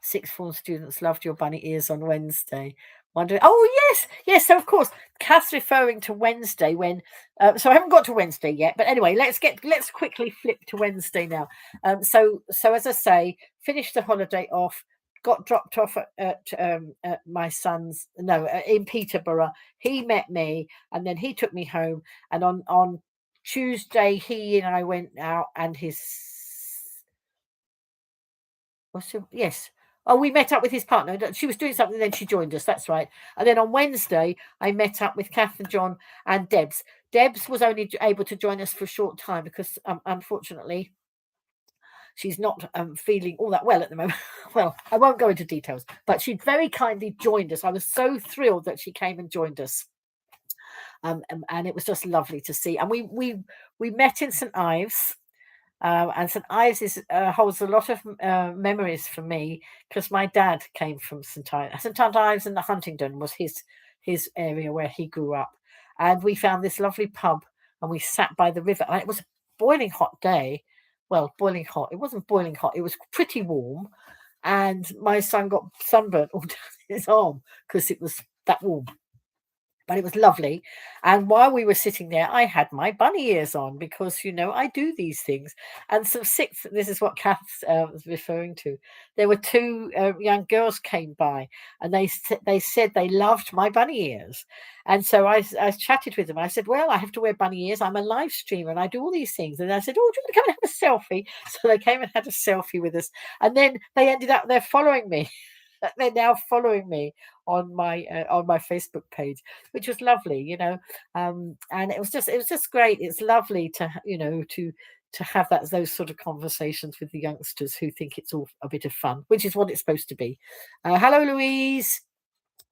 Sixth form students loved your bunny ears on Wednesday. Wondering, oh yes. So of course, Kath's referring to Wednesday when. So I haven't got to Wednesday yet, but anyway, let's quickly flip to Wednesday now. So as I say, finished the holiday off, got dropped off at my son's, no, in Peterborough. He met me, and then he took me home. And on Tuesday, he and I went out, and his yes. Oh, we met up with his partner. She was doing something, then she joined us. That's right. And then on Wednesday, I met up with Kath and John and Debs. Debs was only able to join us for a short time because, unfortunately, she's not feeling all that well at the moment. Well, I won't go into details, but she very kindly joined us. I was so thrilled that she came and joined us. And it was just lovely to see. And we met in St Ives. And St Ives holds a lot of memories for me because my dad came from St Ives. St Ives and the Huntingdon was his area where he grew up. And we found this lovely pub, and we sat by the river. And it was a boiling hot day. Well, boiling hot. It wasn't boiling hot. It was pretty warm. And my son got sunburnt all down his arm because it was that warm. But it was lovely. And while we were sitting there, I had my bunny ears on because, I do these things. And some this is what Kath was referring to. There were two young girls came by, and they said they loved my bunny ears. And so I chatted with them. I said, well, I have to wear bunny ears. I'm a live streamer and I do all these things. And I said, oh, do you want to come and have a selfie? So they came and had a selfie with us. And then they ended up there following me. They're now following me on my Facebook page, which was lovely, and it was just great. It's lovely to to have those sort of conversations with the youngsters who think it's all a bit of fun, which is what it's supposed to be. Hello, Louise.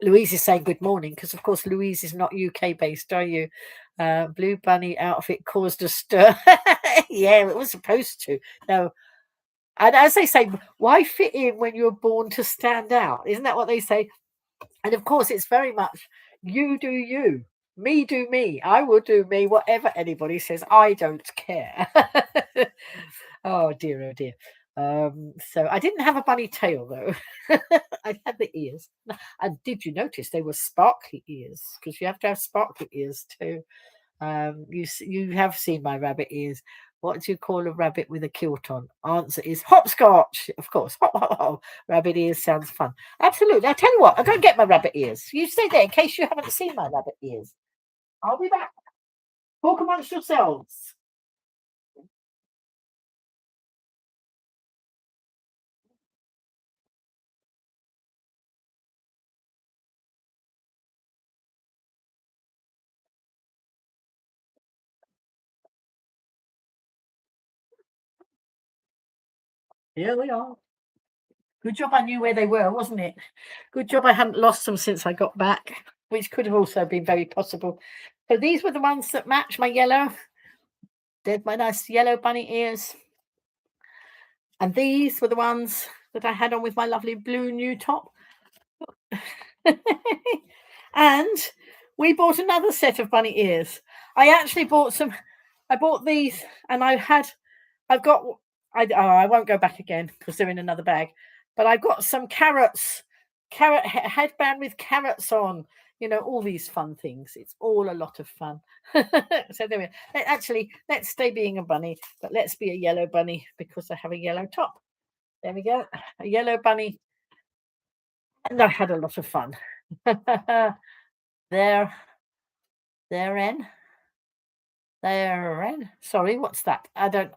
Louise is saying good morning because, of course, Louise is not UK based, are you? Blue bunny outfit caused a stir. Yeah, it was supposed to. No. And as they say, why fit in when you're born to stand out? Isn't that what they say? And of course, it's very much you do you, me do me. I will do me, whatever anybody says. I don't care. Oh dear, oh dear. So I didn't have a bunny tail though. I had the ears. And did you notice they were sparkly ears? Because you have to have sparkly ears too. You have seen my rabbit ears. What do you call a rabbit with a kilt on? Answer is hopscotch. Of course. Hop, hop, hop. Rabbit ears sounds fun. Absolutely. I tell you what, I'll go and get my rabbit ears. You stay there in case you haven't seen my rabbit ears. I'll be back. Talk amongst yourselves. Here we are. Good job I knew where they were, wasn't it? Good job I hadn't lost them since I got back, which could have also been very possible. So these were the ones that match my yellow. There's my nice yellow bunny ears. And these were the ones that I had on with my lovely blue new top. And we bought another set of bunny ears. I actually bought some. I bought these, and I've got. I won't go back again because they're in another bag. But I've got some carrot headband with carrots on. All these fun things. It's all a lot of fun. So there we are. Actually, let's stay being a bunny, but let's be a yellow bunny because I have a yellow top. There we go. A yellow bunny. And I had a lot of fun. there, therein. Sorry, what's that? I don't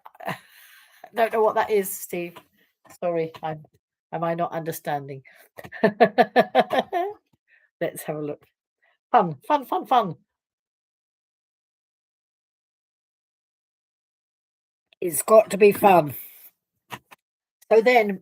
know what that is, Steve. Sorry, am I not understanding? Let's have a look. Fun, fun, fun, fun. It's got to be fun. So then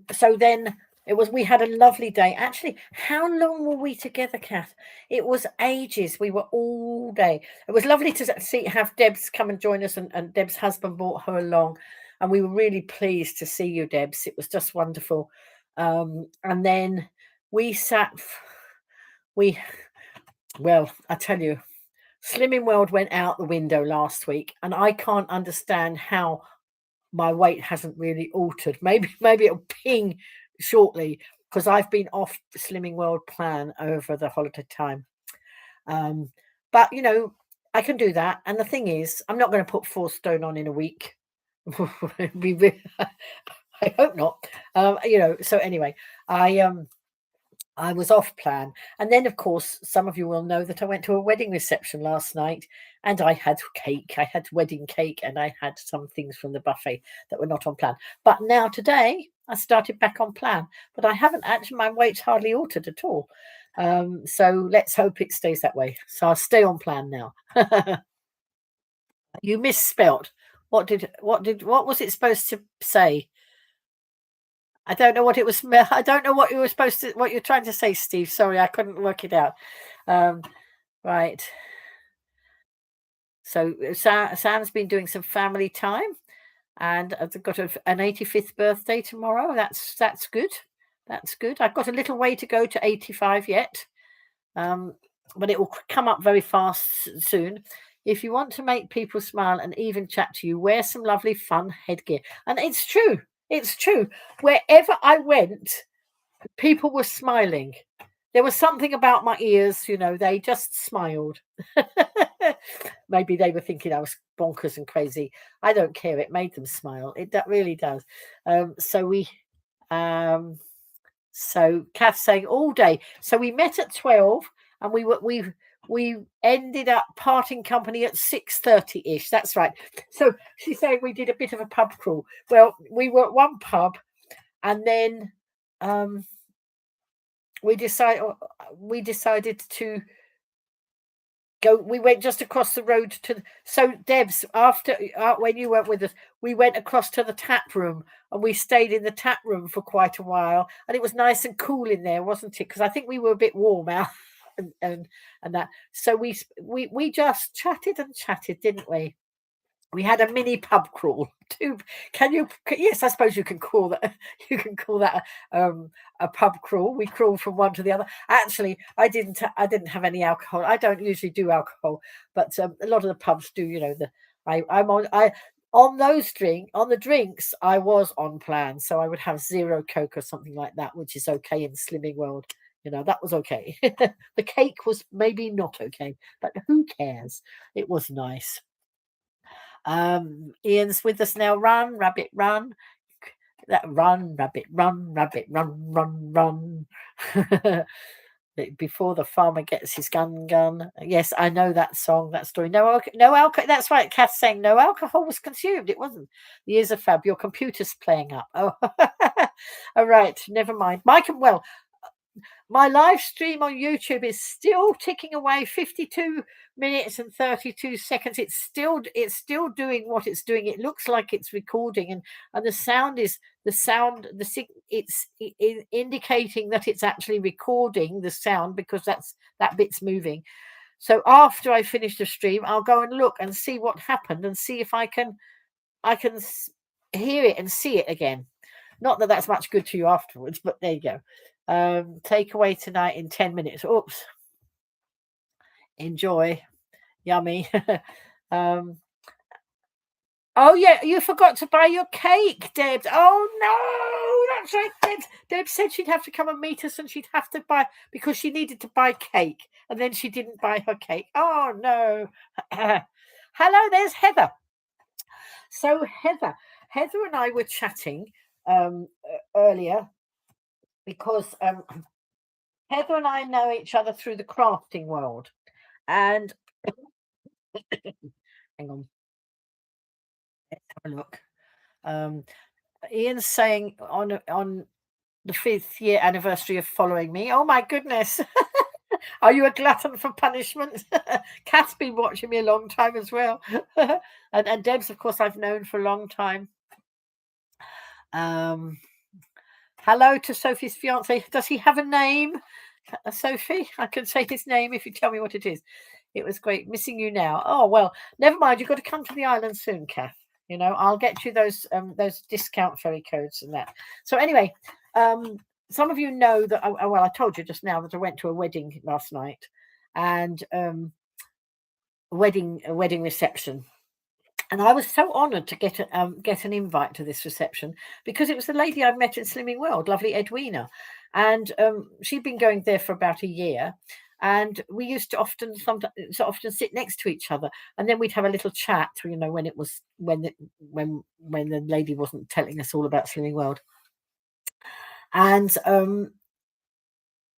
we had a lovely day. Actually, how long were we together, Kath? It was ages. We were all day. It was lovely to have Debs come and join us, and Deb's husband brought her along, and we were really pleased to see you, Debs. It was just wonderful. And then we well, I tell you, Slimming World went out the window last week, and I can't understand how my weight hasn't really altered. Maybe it'll ping shortly because I've been off the Slimming World plan over the holiday time. But I can do that. And the thing is, I'm not going to put 4 stone on in a week. I hope not. So anyway, I was off plan. And then, of course, some of you will know that I went to a wedding reception last night and I had cake. I had wedding cake and I had some things from the buffet that were not on plan. But now today, I started back on plan. But I haven't actually, my weight's hardly altered at all. So let's hope it stays that way. So I'll stay on plan now. You misspelt. What was it supposed to say? I don't know what it was. I don't know what you were supposed to. What you're trying to say, Steve? Sorry, I couldn't work it out. Right. So Sam's been doing some family time, and I've got an 85th birthday tomorrow. That's good. That's good. I've got a little way to go to 85 yet, but it will come up very fast soon. If you want to make people smile and even chat to you, wear some lovely fun headgear. And it's true. It's true. Wherever I went, people were smiling. There was something about my ears, they just smiled. Maybe they were thinking I was bonkers and crazy. I don't care. It made them smile. That really does. So Kath's saying all day. So we met at 12 and we ended up parting company at 6:30-ish. That's right. So she's saying we did a bit of a pub crawl. Well, we were at one pub and then we decided to go. We went just across the road so Debs, after when you went with us, we went across to the tap room and we stayed in the tap room for quite a while, and it was nice and cool in there, wasn't it? Because I think we were a bit warm out and that. So we just chatted and chatted, didn't we? We had a mini pub crawl too. Yes, I suppose you can call that. You can call that a pub crawl. We crawled from one to the other. Actually, I didn't have any alcohol. I don't usually do alcohol, but a lot of the pubs do. On the drinks, I was on plan, so I would have 0 Coke or something like that, which is okay in Slimming World. That was okay. The cake was maybe not okay, but who cares? It was nice. Ian's with us now. Run, rabbit, run. Run, rabbit, run, run. Before the farmer gets his gun. Yes, I know that song, that story. No alcohol. That's right. Kath's saying no alcohol was consumed. It wasn't. The ears are fab. Your computer's playing up. Oh, all right. Never mind. Well, my live stream on YouTube is still ticking away, 52 minutes and 32 seconds. It's still doing what it's doing. It looks like it's recording, and the sound is it's indicating that it's actually recording the sound, because that bit's moving. So after I finish the stream, I'll go and look and see what happened and see if I can hear it and see it again. Not that that's much good to you afterwards, but there you go. Takeaway tonight in 10 minutes. Oops. Enjoy. Yummy. Oh yeah, you forgot to buy your cake, Debs. Oh no, that's right. Debs said she'd have to come and meet us, and she'd have to buy, because she needed to buy cake, and then she didn't buy her cake. Oh no. Hello, there's Heather. So Heather and I were chatting earlier, because Heather and I know each other through the crafting world, and hang on, let's have a look. Ian's saying on the 5th year anniversary of following me. Oh my goodness. Are you a glutton for punishment? Kath's been watching me a long time as well. and Debs, of course, I've known for a long time. Hello to Sophie's fiance. Does he have a name? Sophie, I can say his name if you tell me what it is. It was great missing you now. Oh well, never mind. You've got to come to the island soon, Kath. I'll get you those discount ferry codes and that. So anyway, some of you know that. I told you just now that I went to a wedding last night, and a wedding reception. And I was so honoured to get an invite to this reception, because it was the lady I've met in Slimming World, lovely Edwina. And she'd been going there for about a year. and we used to often sit next to each other, and then we'd have a little chat, when it was when the lady wasn't telling us all about Slimming World. And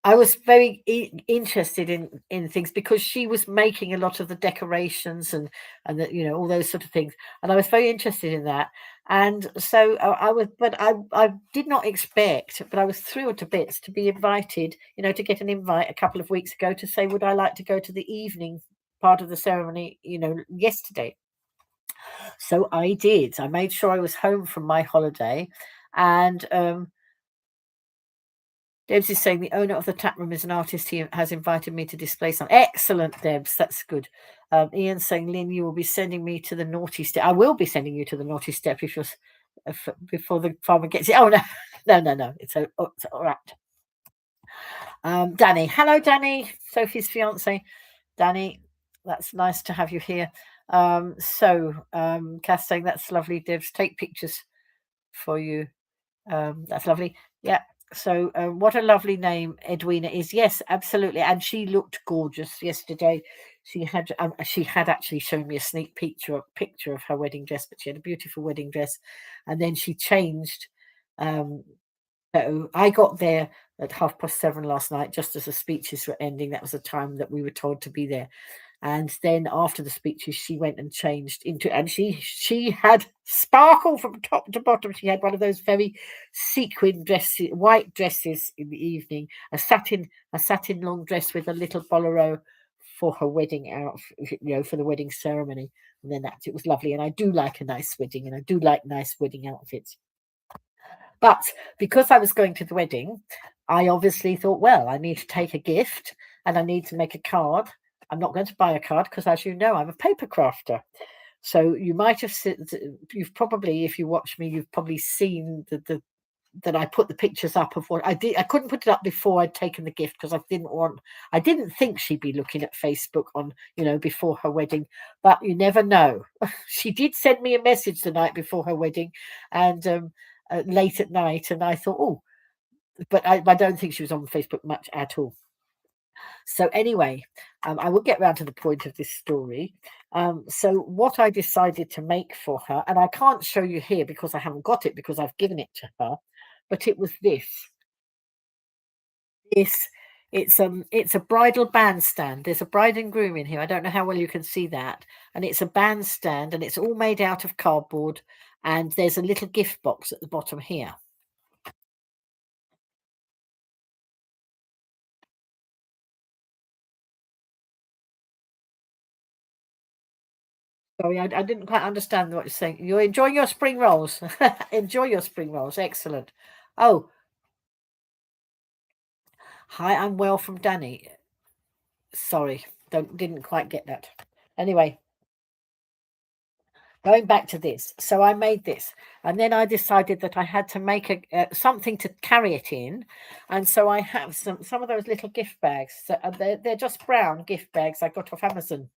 I was very interested in things because she was making a lot of the decorations and all those sort of things, and I was very interested in that. And so I was, but I did not expect, but I was thrilled to bits to be invited, to get an invite a couple of weeks ago to say, would I like to go to the evening part of the ceremony, yesterday. So I did. I made sure I was home from my holiday, and Debs is saying the owner of the tap room is an artist. He has invited me to display some. Excellent, Debs. That's good. Ian's saying, Lynn, you will be sending me to the naughty step. I will be sending you to the naughty step before the farmer gets it. Oh, no. No. It's all right. Danny. Hello, Danny. Sophie's fiance. Danny, that's nice to have you here. Cass saying, that's lovely, Debs. Take pictures for you. That's lovely. Yeah. So what a lovely name Edwina is. Yes, absolutely. And she looked gorgeous yesterday. She had actually shown me a sneak picture of her wedding dress, but she had a beautiful wedding dress, and then she changed. So I got there at 7:30 last night, just as the speeches were ending. That was the time that we were told to be there. And then after the speeches, she went and changed into, and she had sparkle from top to bottom. She had one of those very sequin dresses, white dresses in the evening, a satin long dress with a little bolero for her wedding for the wedding ceremony. And then it was lovely. And I do like a nice wedding, and I do like nice wedding outfits. But because I was going to the wedding, I obviously thought, well, I need to take a gift and I need to make a card. I'm not going to buy a card because, as you know, I'm a paper crafter. So you might have you've probably, if you watch me, you've probably seen that I put the pictures up of what I did. I couldn't put it up before I'd taken the gift because I didn't think she'd be looking at Facebook on, before her wedding, but you never know. She did send me a message the night before her wedding, and late at night, and I thought, oh, but I don't think she was on Facebook much at all. So anyway, I will get round to the point of this story. So what I decided to make for her, and I can't show you here because I haven't got it because I've given it to her, but it was this. It's a bridal bandstand. There's a bride and groom in here. I don't know how well you can see that. And it's a bandstand, and it's all made out of cardboard. And there's a little gift box at the bottom here. Sorry, I didn't quite understand what you're saying. You're enjoying your spring rolls. Enjoy your spring rolls. Excellent. Oh, hi, I'm well from Danny. Sorry, didn't quite get that. Anyway, going back to this. So I made this, and then I decided that I had to make something to carry it in, and so I have some of those little gift bags. They're just brown gift bags I got off Amazon.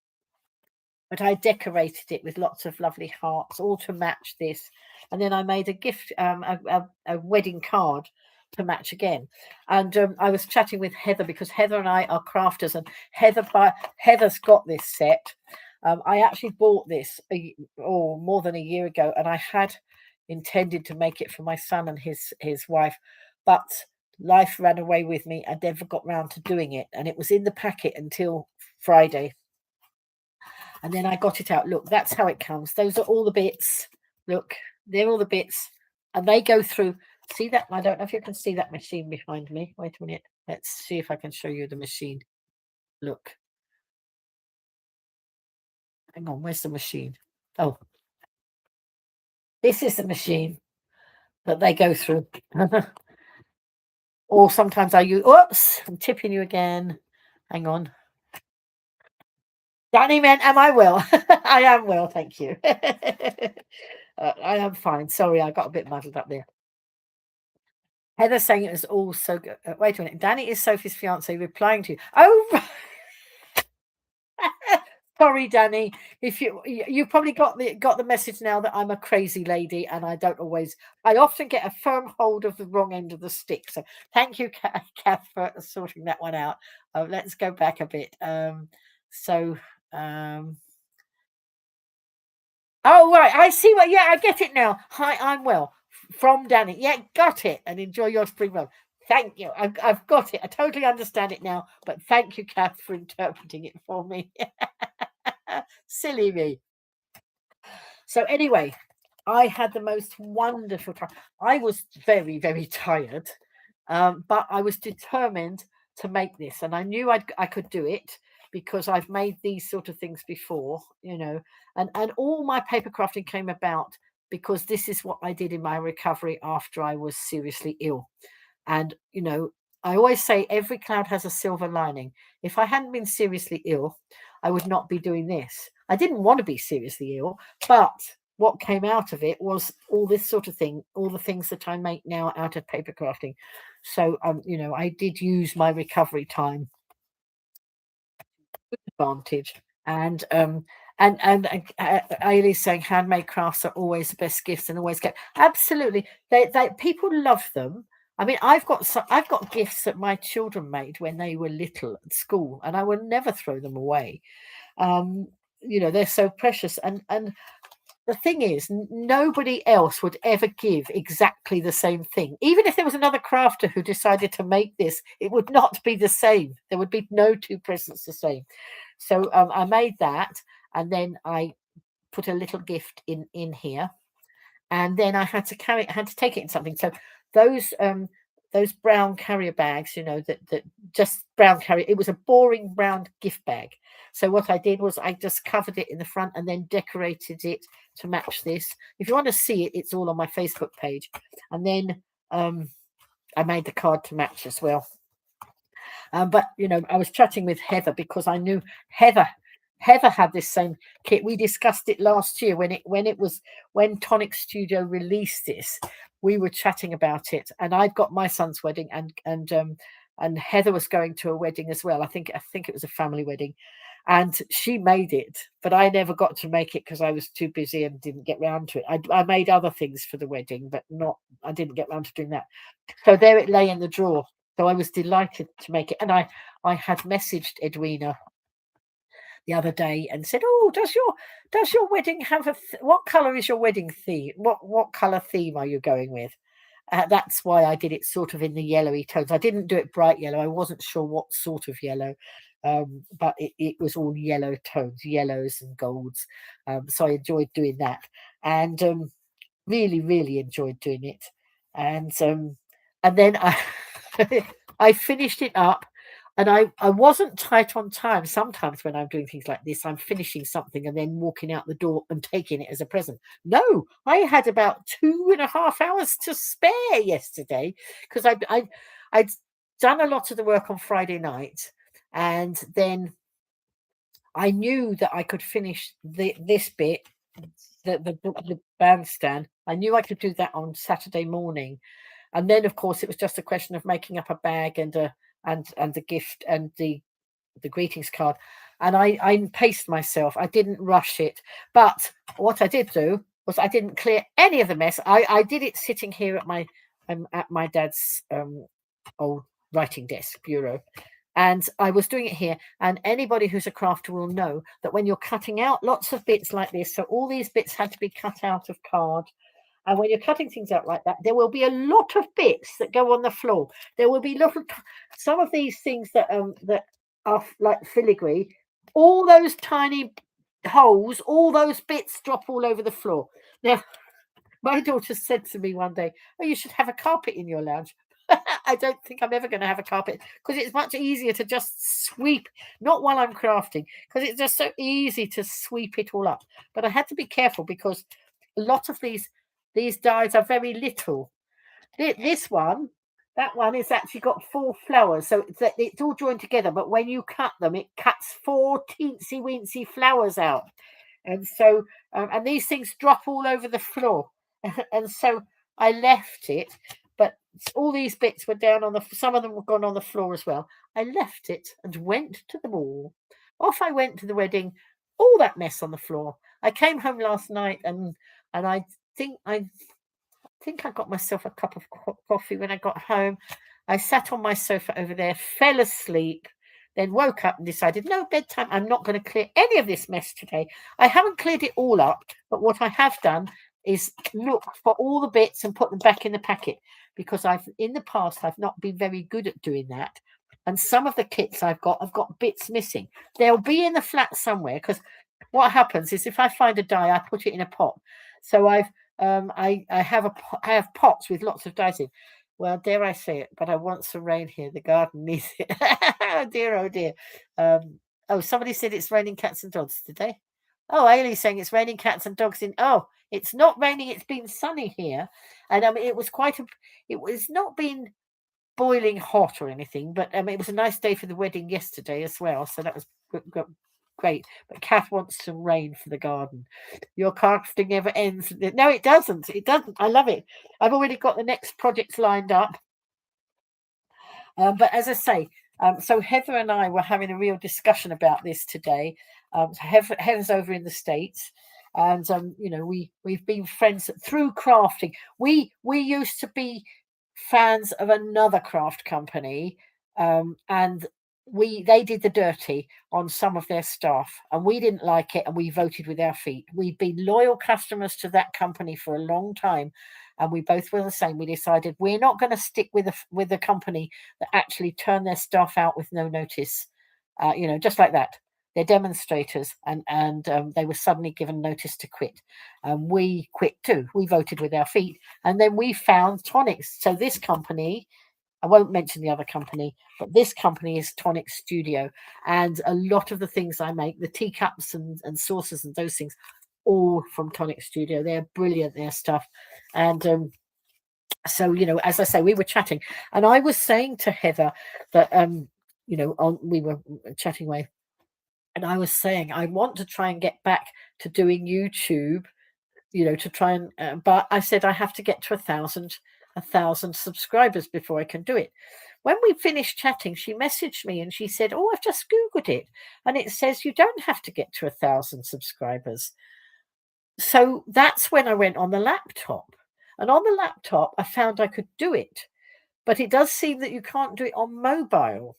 But I decorated it with lots of lovely hearts, all to match this. And then I made a gift, a wedding card to match again. And I was chatting with Heather because Heather and I are crafters, and Heather's got this set. I actually bought this more than a year ago, and I had intended to make it for my son and his wife, but life ran away with me. I never got round to doing it, and it was in the packet until Friday. And then I got it out. Look, that's how it comes. Those are all the bits. Look, they're all the bits. And they go through. See that? I don't know if you can see that machine behind me. Wait a minute. Let's see if I can show you the machine. Look. Hang on. Where's the machine? Oh. This is the machine that they go through. Or sometimes I use... Oops. I'm tipping you again. Hang on. Danny meant, am I well? I am well, thank you. I am fine. Sorry, I got a bit muddled up there. Heather saying it was all so good. Wait a minute. Danny is Sophie's fiance replying to you. Oh, Sorry, Danny. If you probably got the message now that I'm a crazy lady and I don't always. I often get a firm hold of the wrong end of the stick. So thank you, Kath, for sorting that one out. Let's go back a bit. So. Oh right, I see what. Yeah, I get it now. Hi, I'm well. From Danny. Yeah, got it. And enjoy your spring roll. Thank you. I've got it. I totally understand it now. But thank you, Kath, for interpreting it for me. Silly me. So anyway, I had the most wonderful time. I was very, very tired, but I was determined to make this, and I knew I could do it because I've made these sort of things before, and all my paper crafting came about because this is what I did in my recovery after I was seriously ill. And, I always say every cloud has a silver lining. If I hadn't been seriously ill, I would not be doing this. I didn't want to be seriously ill, but what came out of it was all this sort of thing, all the things that I make now out of paper crafting. So, I did use my recovery time advantage. And Ailey's saying handmade crafts are always the best gifts and always get absolutely. They people love them. I mean, I've got gifts that my children made when they were little at school, and I will never throw them away. They're so precious, and the thing is, nobody else would ever give exactly the same thing. Even if there was another crafter who decided to make this, it would not be the same. There would be no two presents the same. So I made that, and then I put a little gift in here, and then I had to take it in something. So those brown carrier bags, that just brown carrier. It was a boring brown gift bag. So what I did was I just covered it in the front and then decorated it to match this. If you want to see it, it's all on my Facebook page. And then I made the card to match as well. But I was chatting with Heather because I knew Heather had this same kit. We discussed it last year when Tonic Studio released this. We were chatting about it, and I'd got my son's wedding, and Heather was going to a wedding as well. I think it was a family wedding, and she made it, but I never got to make it because I was too busy and didn't get round to it. I made other things for the wedding, but I didn't get round to doing that. So there it lay in the drawer. So I was delighted to make it, and I had messaged Edwina the other day and said, "Oh, does your wedding have what color is your wedding theme? What color theme are you going with?" That's why I did it sort of in the yellowy tones. I didn't do it bright yellow. I wasn't sure what sort of yellow, but it was all yellow tones, yellows and golds. So I enjoyed doing that, and really, really enjoyed doing it. And then I finished it up, and I wasn't tight on time. Sometimes when I'm doing things like this, I'm finishing something and then walking out the door and taking it as a present. No, I had about 2.5 hours to spare yesterday because I'd done a lot of the work on Friday night, and then I knew that I could finish this bit, the bandstand. I knew I could do that on Saturday morning. And then, of course, it was just a question of making up a bag and the gift and the greetings card. And I paced myself. I didn't rush it. But what I did do was I didn't clear any of the mess. I did it sitting here at my dad's old writing desk bureau. And I was doing it here. And anybody who's a crafter will know that when you're cutting out lots of bits like this, so all these bits had to be cut out of card. And when you're cutting things out like that, there will be a lot of bits that go on the floor. There will be some of these things that are like filigree. All those tiny holes, all those bits drop all over the floor. Now, my daughter said to me one day, "Oh, you should have a carpet in your lounge." I don't think I'm ever going to have a carpet because it's much easier to just sweep, not while I'm crafting, because it's just so easy to sweep it all up. But I had to be careful because a lot of these dies are very little. This one, that one is actually got 4 flowers, so it's all joined together. But when you cut them, it cuts 4 teensy weensy flowers out, and so and these things drop all over the floor, and so I left it. But all these bits were down on some of them were gone on the floor as well. I left it and went to the ball. Off I went to the wedding, all that mess on the floor. I came home last night and think I think I got myself a cup of coffee when I got home. I sat on my sofa over there, fell asleep, then woke up and decided, no, bedtime. I'm not going to clear any of this mess today. I haven't cleared it all up, but what I have done is look for all the bits and put them back in the packet, because in the past I've not been very good at doing that. And some of the kits I've got bits missing. They'll be in the flat somewhere, because what happens is if I find a die, I put it in a pot. So I have pots with lots of dice in. Well, dare I say it, but I want some rain here. The garden needs it. Oh dear, oh dear. Oh, somebody said it's raining cats and dogs today. Oh, Ailey's saying it's raining cats and dogs in. Oh, it's not raining. It's been sunny here, and it was It was not been boiling hot or anything, but it was a nice day for the wedding yesterday as well. So that was great. But Kath wants some rain for the garden. Your crafting never ends. No, it doesn't. It doesn't. I love it. I've already got the next projects lined up. But as I say, so Heather and I were having a real discussion about this today. So Heather's over in the States, and we've been friends through crafting. We used to be fans of another craft company, and they did the dirty on some of their stuff, and we didn't like it, and we voted with our feet. We've been loyal customers to that company for a long time, and we both were the same. We decided we're not going to stick with a company that actually turn their staff out with no notice, just like that. They're demonstrators, and they were suddenly given notice to quit. And we quit too. We voted with our feet, and then we found Tonics. So this company, I won't mention the other company, but this company is Tonic Studio, and a lot of the things I make, the teacups and saucers and those things, all from Tonic Studio. They're brilliant, their stuff. And so, as I say, we were chatting, and I was saying to Heather that we were chatting away, and I was saying I want to try and get back to doing YouTube, to try and but I said I have to get to 1,000 subscribers before I can do it. When we finished chatting, she messaged me and she said, oh, I've just Googled it, and it says you don't have to get to 1,000 subscribers. So that's when I went on the laptop, and on the laptop I found I could do it, but it does seem that you can't do it on mobile.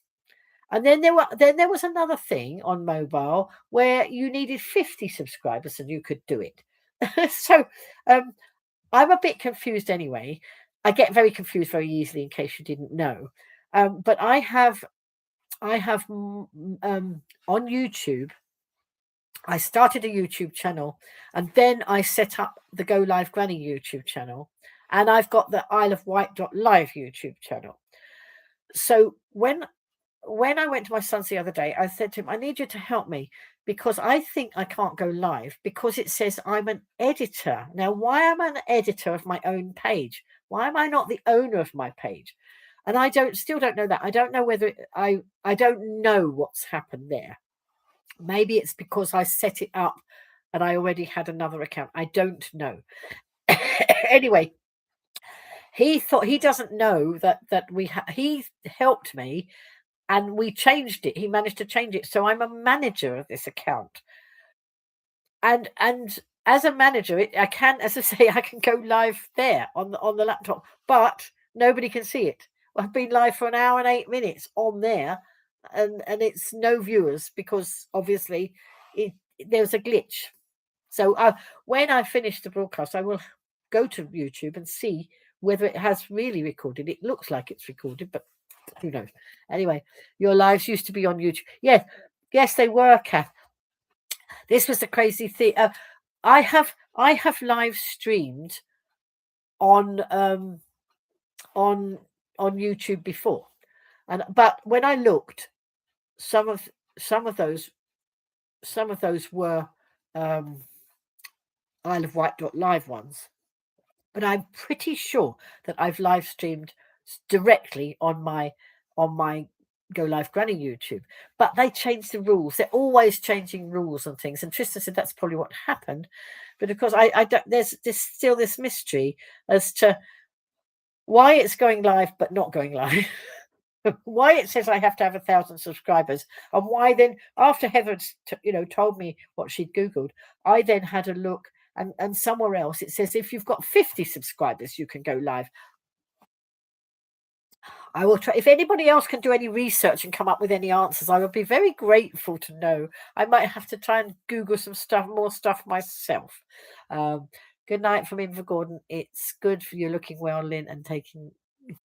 And then there was another thing on mobile where you needed 50 subscribers and you could do it. So I'm a bit confused anyway. I get very confused very easily, in case you didn't know. But I have on YouTube. I started a YouTube channel, and then I set up the Golivegranny YouTube channel, and I've got the IsleofWight.live YouTube channel. So when I went to my son's the other day, I said to him, I need you to help me, because I think I can't go live because it says I'm an editor. Now, why am I an editor of my own page? Why am I not the owner of my page? And I still don't know that. I don't know whether I don't know what's happened there. Maybe it's because I set it up and I already had another account. I don't know. Anyway, he doesn't know that he helped me, and we changed it. He managed to change it, so I'm a manager of this account. And as a manager, I can, as I say, I can go live there on the laptop, but nobody can see it. I've been live for 1 hour and 8 minutes on there, and it's no viewers because obviously there's a glitch. So when I finish the broadcast, I will go to YouTube and see whether it has really recorded. It looks like it's recorded, but who knows? Anyway, your lives used to be on YouTube. Yes, they were, Kath. This was the crazy thing. I have live streamed on YouTube before, but when I looked, some of those were IsleofWight.live ones, but I'm pretty sure that I've live streamed directly on my Golivegranny YouTube. But they changed the rules. They're always changing rules and things. And Tristan said that's probably what happened. But of course, I don't. There's still this mystery as to why it's going live but not going live. why it says I have to have 1,000 subscribers, and why then after Heather told me what she'd googled, I then had a look, and somewhere else it says if you've got 50 subscribers you can go live. I will try. If anybody else can do any research and come up with any answers, I would be very grateful to know. I might have to try and Google some stuff, more stuff myself. Good night from Inver Gordon. It's good for you looking well, Lynn, and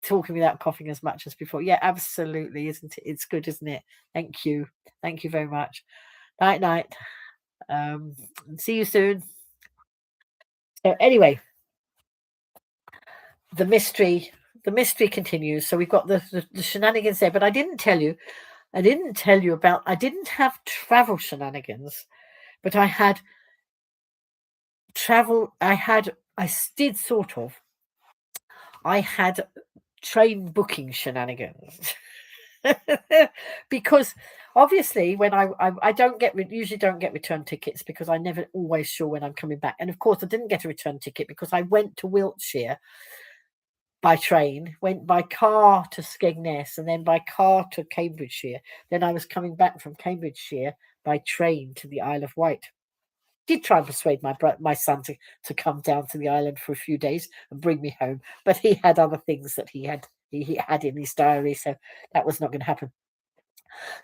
talking without coughing as much as before. Yeah, absolutely, isn't it? It's good, isn't it? Thank you. Thank you very much. Night, night. See you soon. So anyway, the mystery continues. So we've got the shenanigans there, but I didn't tell you about, I didn't have travel shenanigans, but I had travel. I did sort of. I had train booking shenanigans. Because obviously when I usually don't get return tickets because I never always sure when I'm coming back. And of course I didn't get a return ticket because I went to Wiltshire by train, went by car to Skegness, and then by car to Cambridgeshire. Then I was coming back from Cambridgeshire by train to the Isle of Wight. Did try and persuade my son to come down to the island for a few days and bring me home, but he had other things that he had in his diary, so that was not going to happen.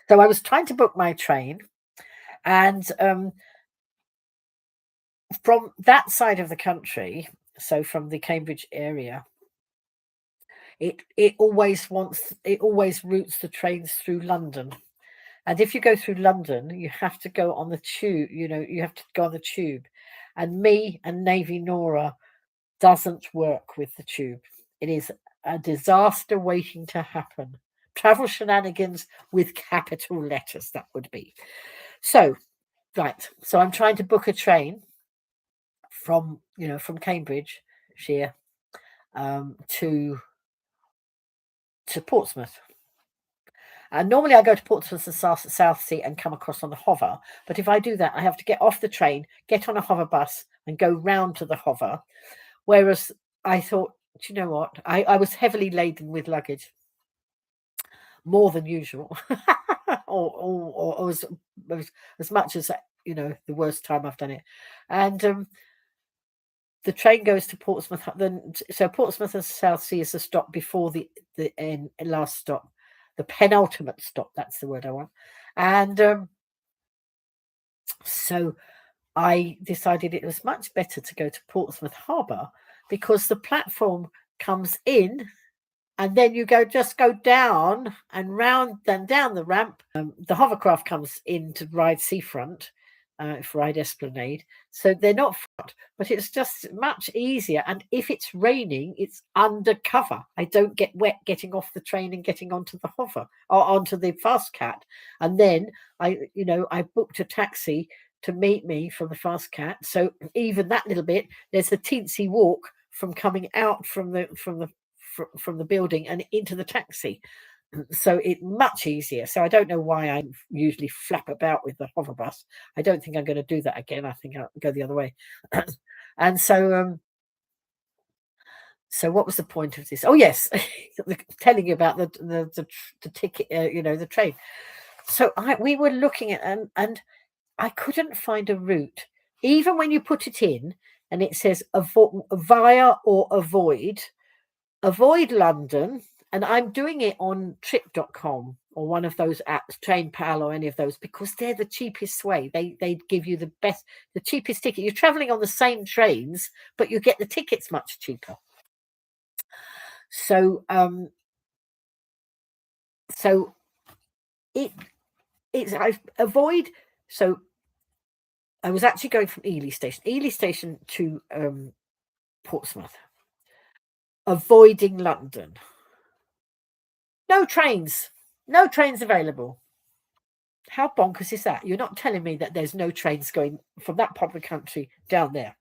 So I was trying to book my train, and from that side of the country, so from the Cambridge area, it always routes the trains through London. And if you go through London, you have to go on the tube. You have to go on the tube. And me and Navy Nora doesn't work with the tube. It is a disaster waiting to happen. Travel shenanigans with capital letters, that would be. So, right. So I'm trying to book a train from Cambridgeshire to Portsmouth. And normally I go to Portsmouth and South Sea and come across on the hover. But if I do that, I have to get off the train, get on a hover bus and go round to the hover. Whereas I thought, do you know what? I was heavily laden with luggage, more than usual, or as much as, the worst time I've done it. And the train goes to Portsmouth. So Portsmouth and South Sea is a stop before the last stop. The penultimate stop, that's the word I want. And so I decided it was much better to go to Portsmouth Harbour because the platform comes in and then you just go down and round, then down the ramp. The hovercraft comes in to ride Seafront, ride Esplanade. So they're not front, but it's just much easier. And if it's raining, it's undercover. I don't get wet getting off the train and getting onto the hover or onto the Fast Cat. And then I booked a taxi to meet me from the Fast Cat. So even that little bit, there's the teensy walk from coming out from the building and into the taxi. So it's much easier. So I don't know why I usually flap about with the hover bus. I don't think I'm going to do that again. I think I'll go the other way. And so what was the point of this? Oh yes, telling you about the ticket, the train. So we were looking at and I couldn't find a route. Even when you put it in and it says via or avoid London. And I'm doing it on trip.com or one of those apps, TrainPal or any of those, because they're the cheapest way. They give you the cheapest ticket. You're traveling on the same trains, but you get the tickets much cheaper. So I avoid. So I was actually going from Ely Station to Portsmouth, avoiding London. No trains available. How bonkers is that? You're not telling me that there's no trains going from that part of the country down there.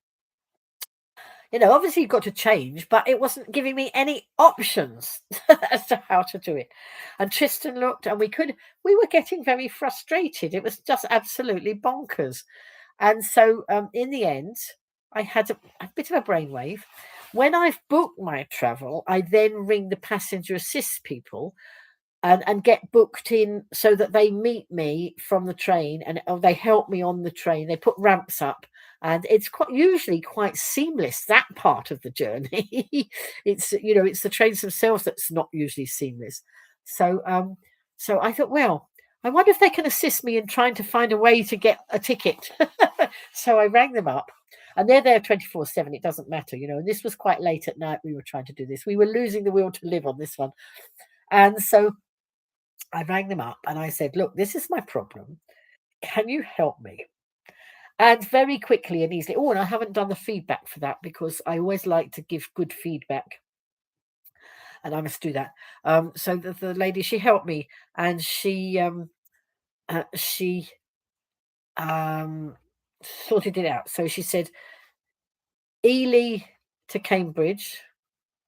Obviously you've got to change, but it wasn't giving me any options as to how to do it. And Tristan looked and we were getting very frustrated. It was just absolutely bonkers. And so in the end, I had a bit of a brainwave. When I've booked my travel, I then ring the passenger assist people and get booked in so that they meet me from the train, and they help me on the train. They put ramps up, and it's usually quite seamless, that part of the journey. It's, it's the trains themselves that's not usually seamless. So I thought, well, I wonder if they can assist me in trying to find a way to get a ticket. So I rang them up, and they're there 24/7. It doesn't matter, and this was quite late at night. We were trying to do this. We were losing the will to live on this one. And so I rang them up and I said, look, this is my problem. Can you help me? And very quickly and easily. Oh, and I haven't done the feedback for that, because I always like to give good feedback, and I must do that. So the lady, she helped me, and she sorted it out. So she said, Ely to Cambridge,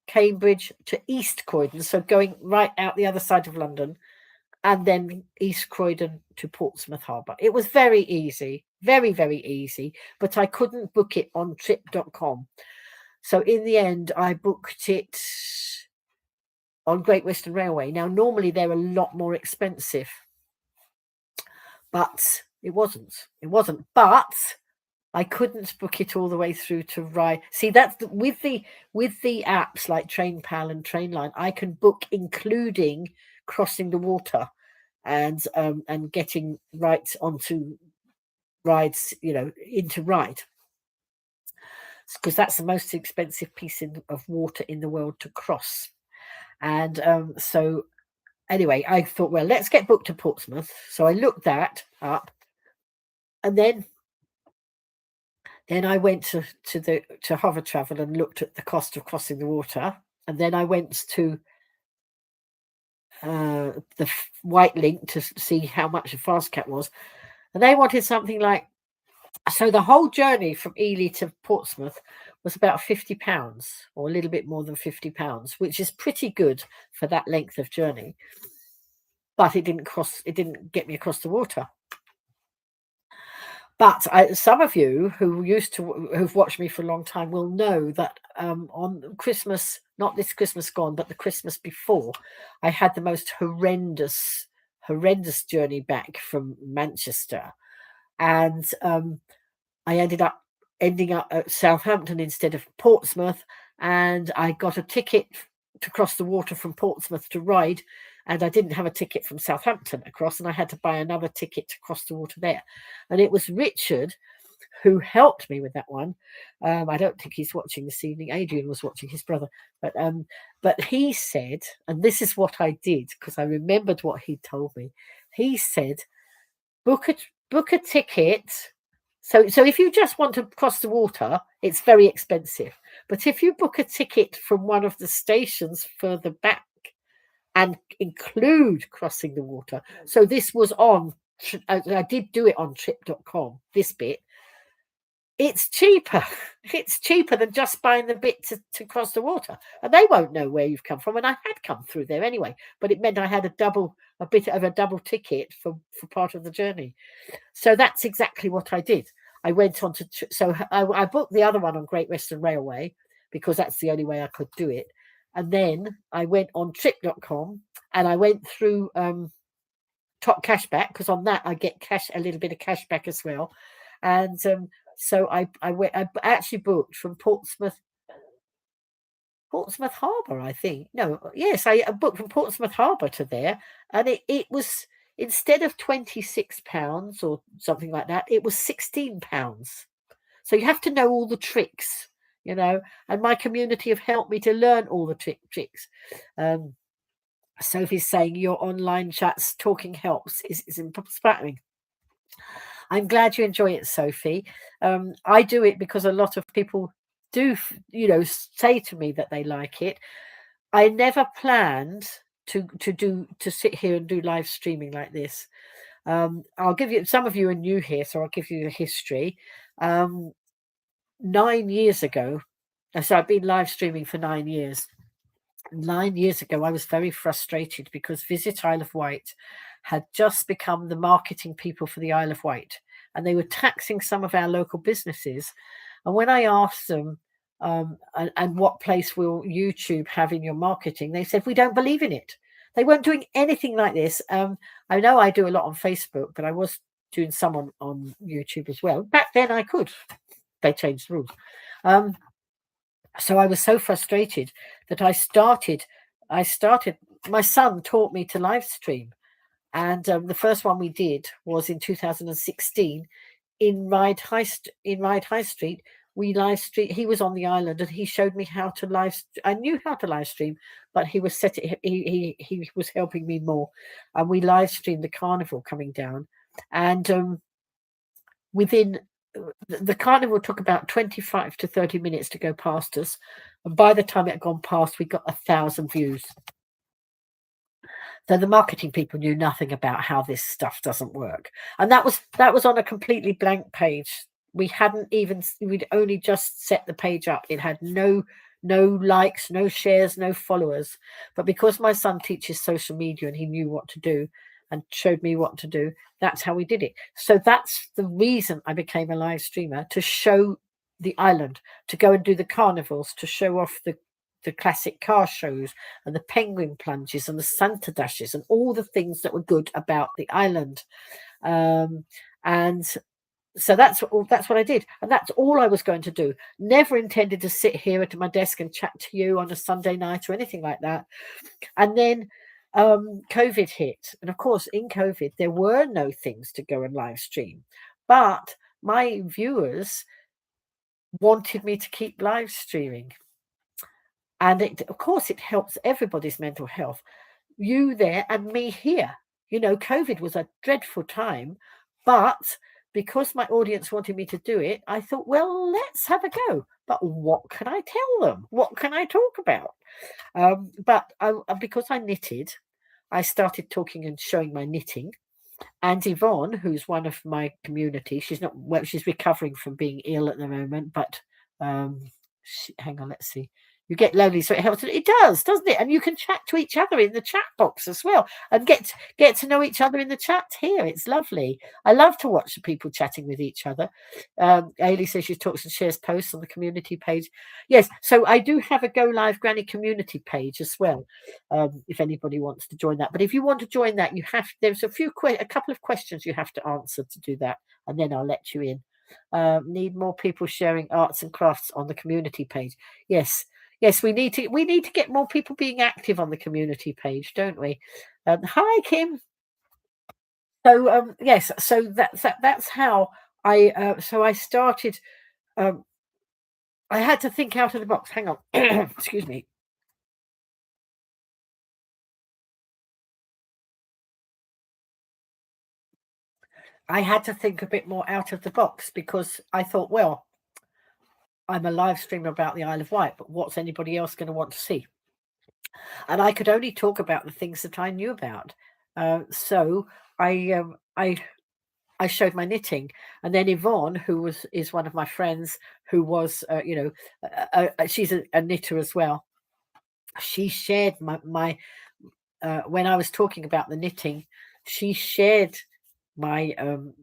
Cambridge to East Croydon, so going right out the other side of London, and then East Croydon to Portsmouth Harbour. It was very easy, very, very easy, but I couldn't book it on trip.com. So in the end, I booked it on Great Western Railway. Now, normally they're a lot more expensive, but it wasn't. It wasn't. But I couldn't book it all the way through to Rye. See, that's with the apps like TrainPal and Trainline, I can book including crossing the water and getting right onto rides, into Ride, because that's the most expensive piece of water in the world to cross. And so anyway, I thought, well, let's get booked to Portsmouth. So I looked that up, and then I went to Hover Travel and looked at the cost of crossing the water, and then I went to the White Link to see how much a fast cat was, and they wanted something like, so the whole journey from Ely to Portsmouth was about £50, or a little bit more than £50, which is pretty good for that length of journey. But it didn't get me across the water. But some of you who've watched me for a long time will know that on Christmas, not this Christmas gone, but the Christmas before, I had the most horrendous journey back from Manchester, and I ending up at Southampton instead of Portsmouth, and I got a ticket to cross the water from Portsmouth to Ryde, and I didn't have a ticket from Southampton across, and I had to buy another ticket to cross the water there. And it was Richard who helped me with that one. I don't think he's watching this evening. Adrian was watching, his brother. But he said, and this is what I did, because I remembered what he told me. He said, book a ticket. So if you just want to cross the water, it's very expensive. But if you book a ticket from one of the stations further back and include crossing the water, so this was on, I did do it on trip.com, this bit, it's cheaper. It's cheaper than just buying the bit to cross the water. And they won't know where you've come from. And I had come through there anyway, but it meant I had a bit of a double ticket for part of the journey. So that's exactly what I did. I went on to, so I booked the other one on Great Western Railway, because that's the only way I could do it. And then I went on trip.com, and I went through Top Cashback, because on that I get a little bit of cash back as well. And so I actually booked from Portsmouth Harbour, I think. No, yes, I booked from Portsmouth Harbour to there, and it was, instead of £26 or something like that, it was £16. So you have to know all the tricks, and my community have helped me to learn all the tricks. Sophie's saying your online chats talking helps is inspiring. I'm glad you enjoy it, Sophie. I do it because a lot of people do, say to me that they like it. I never planned to sit here and do live streaming like this. I'll give you, some of you are new here, so I'll give you the history. 9 years ago, so I've been live streaming for 9 years. 9 years ago, I was very frustrated because Visit Isle of Wight had just become the marketing people for the Isle of Wight, and they were taxing some of our local businesses. And when I asked them, and what place will YouTube have in your marketing, they said, we don't believe in it. They weren't doing anything like this. I know I do a lot on Facebook, but I was doing some on YouTube as well. Back then I could. They changed the rules. So I was so frustrated that I started, my son taught me to live stream. And the first one we did was in 2016 in Ryde High Street. We live stream. He was on the island, and he showed me how to I knew how to live stream, but he was he was helping me more, and we live streamed the carnival coming down, and within the carnival took about 25 to 30 minutes to go past us, and by the time it had gone past, we got 1,000 views. So the marketing people knew nothing about how this stuff doesn't work. And that was on a completely blank page. We'd only just set the page up. It had no likes, no shares, no followers. But because my son teaches social media and he knew what to do and showed me what to do, that's how we did it. So that's the reason I became a live streamer, to show the island, to go and do the carnivals, to show off the classic car shows and the penguin plunges and the Santa dashes and all the things that were good about the island. And so that's what I did, and that's all I was going to do. Never intended to sit here at my desk and chat to you on a Sunday night or anything like that. And then COVID hit, and of course in COVID there were no things to go and live stream, but my viewers wanted me to keep live streaming. And of course, it helps everybody's mental health. You there and me here. COVID was a dreadful time, but because my audience wanted me to do it, I thought, well, let's have a go. But what can I tell them? What can I talk about? But because I knitted, I started talking and showing my knitting. And Yvonne, who's one of my community, she's recovering from being ill at the moment, but hang on, let's see. You get lonely, so it helps. It does, doesn't it? And you can chat to each other in the chat box as well, and get to know each other in the chat here. It's lovely. I love to watch the people chatting with each other. Ailey says she talks and shares posts on the community page. Yes, so I do have a Golivegranny community page as well, if anybody wants to join that. But if you want to join that, there's a couple of questions you have to answer to do that, and then I'll let you in. Need more people sharing arts and crafts on the community page. Yes, we need to get more people being active on the community page, don't we? Hi, Kim. So yes, so that's how I started. I had to think out of the box. Hang on, excuse me. I had to think a bit more out of the box, because I thought, well, I'm a live streamer about the Isle of Wight, but what's anybody else going to want to see? And I could only talk about the things that I knew about. So I showed my knitting, and then Yvonne, who is one of my friends, who was she's a knitter as well. She shared my when I was talking about the knitting, she shared my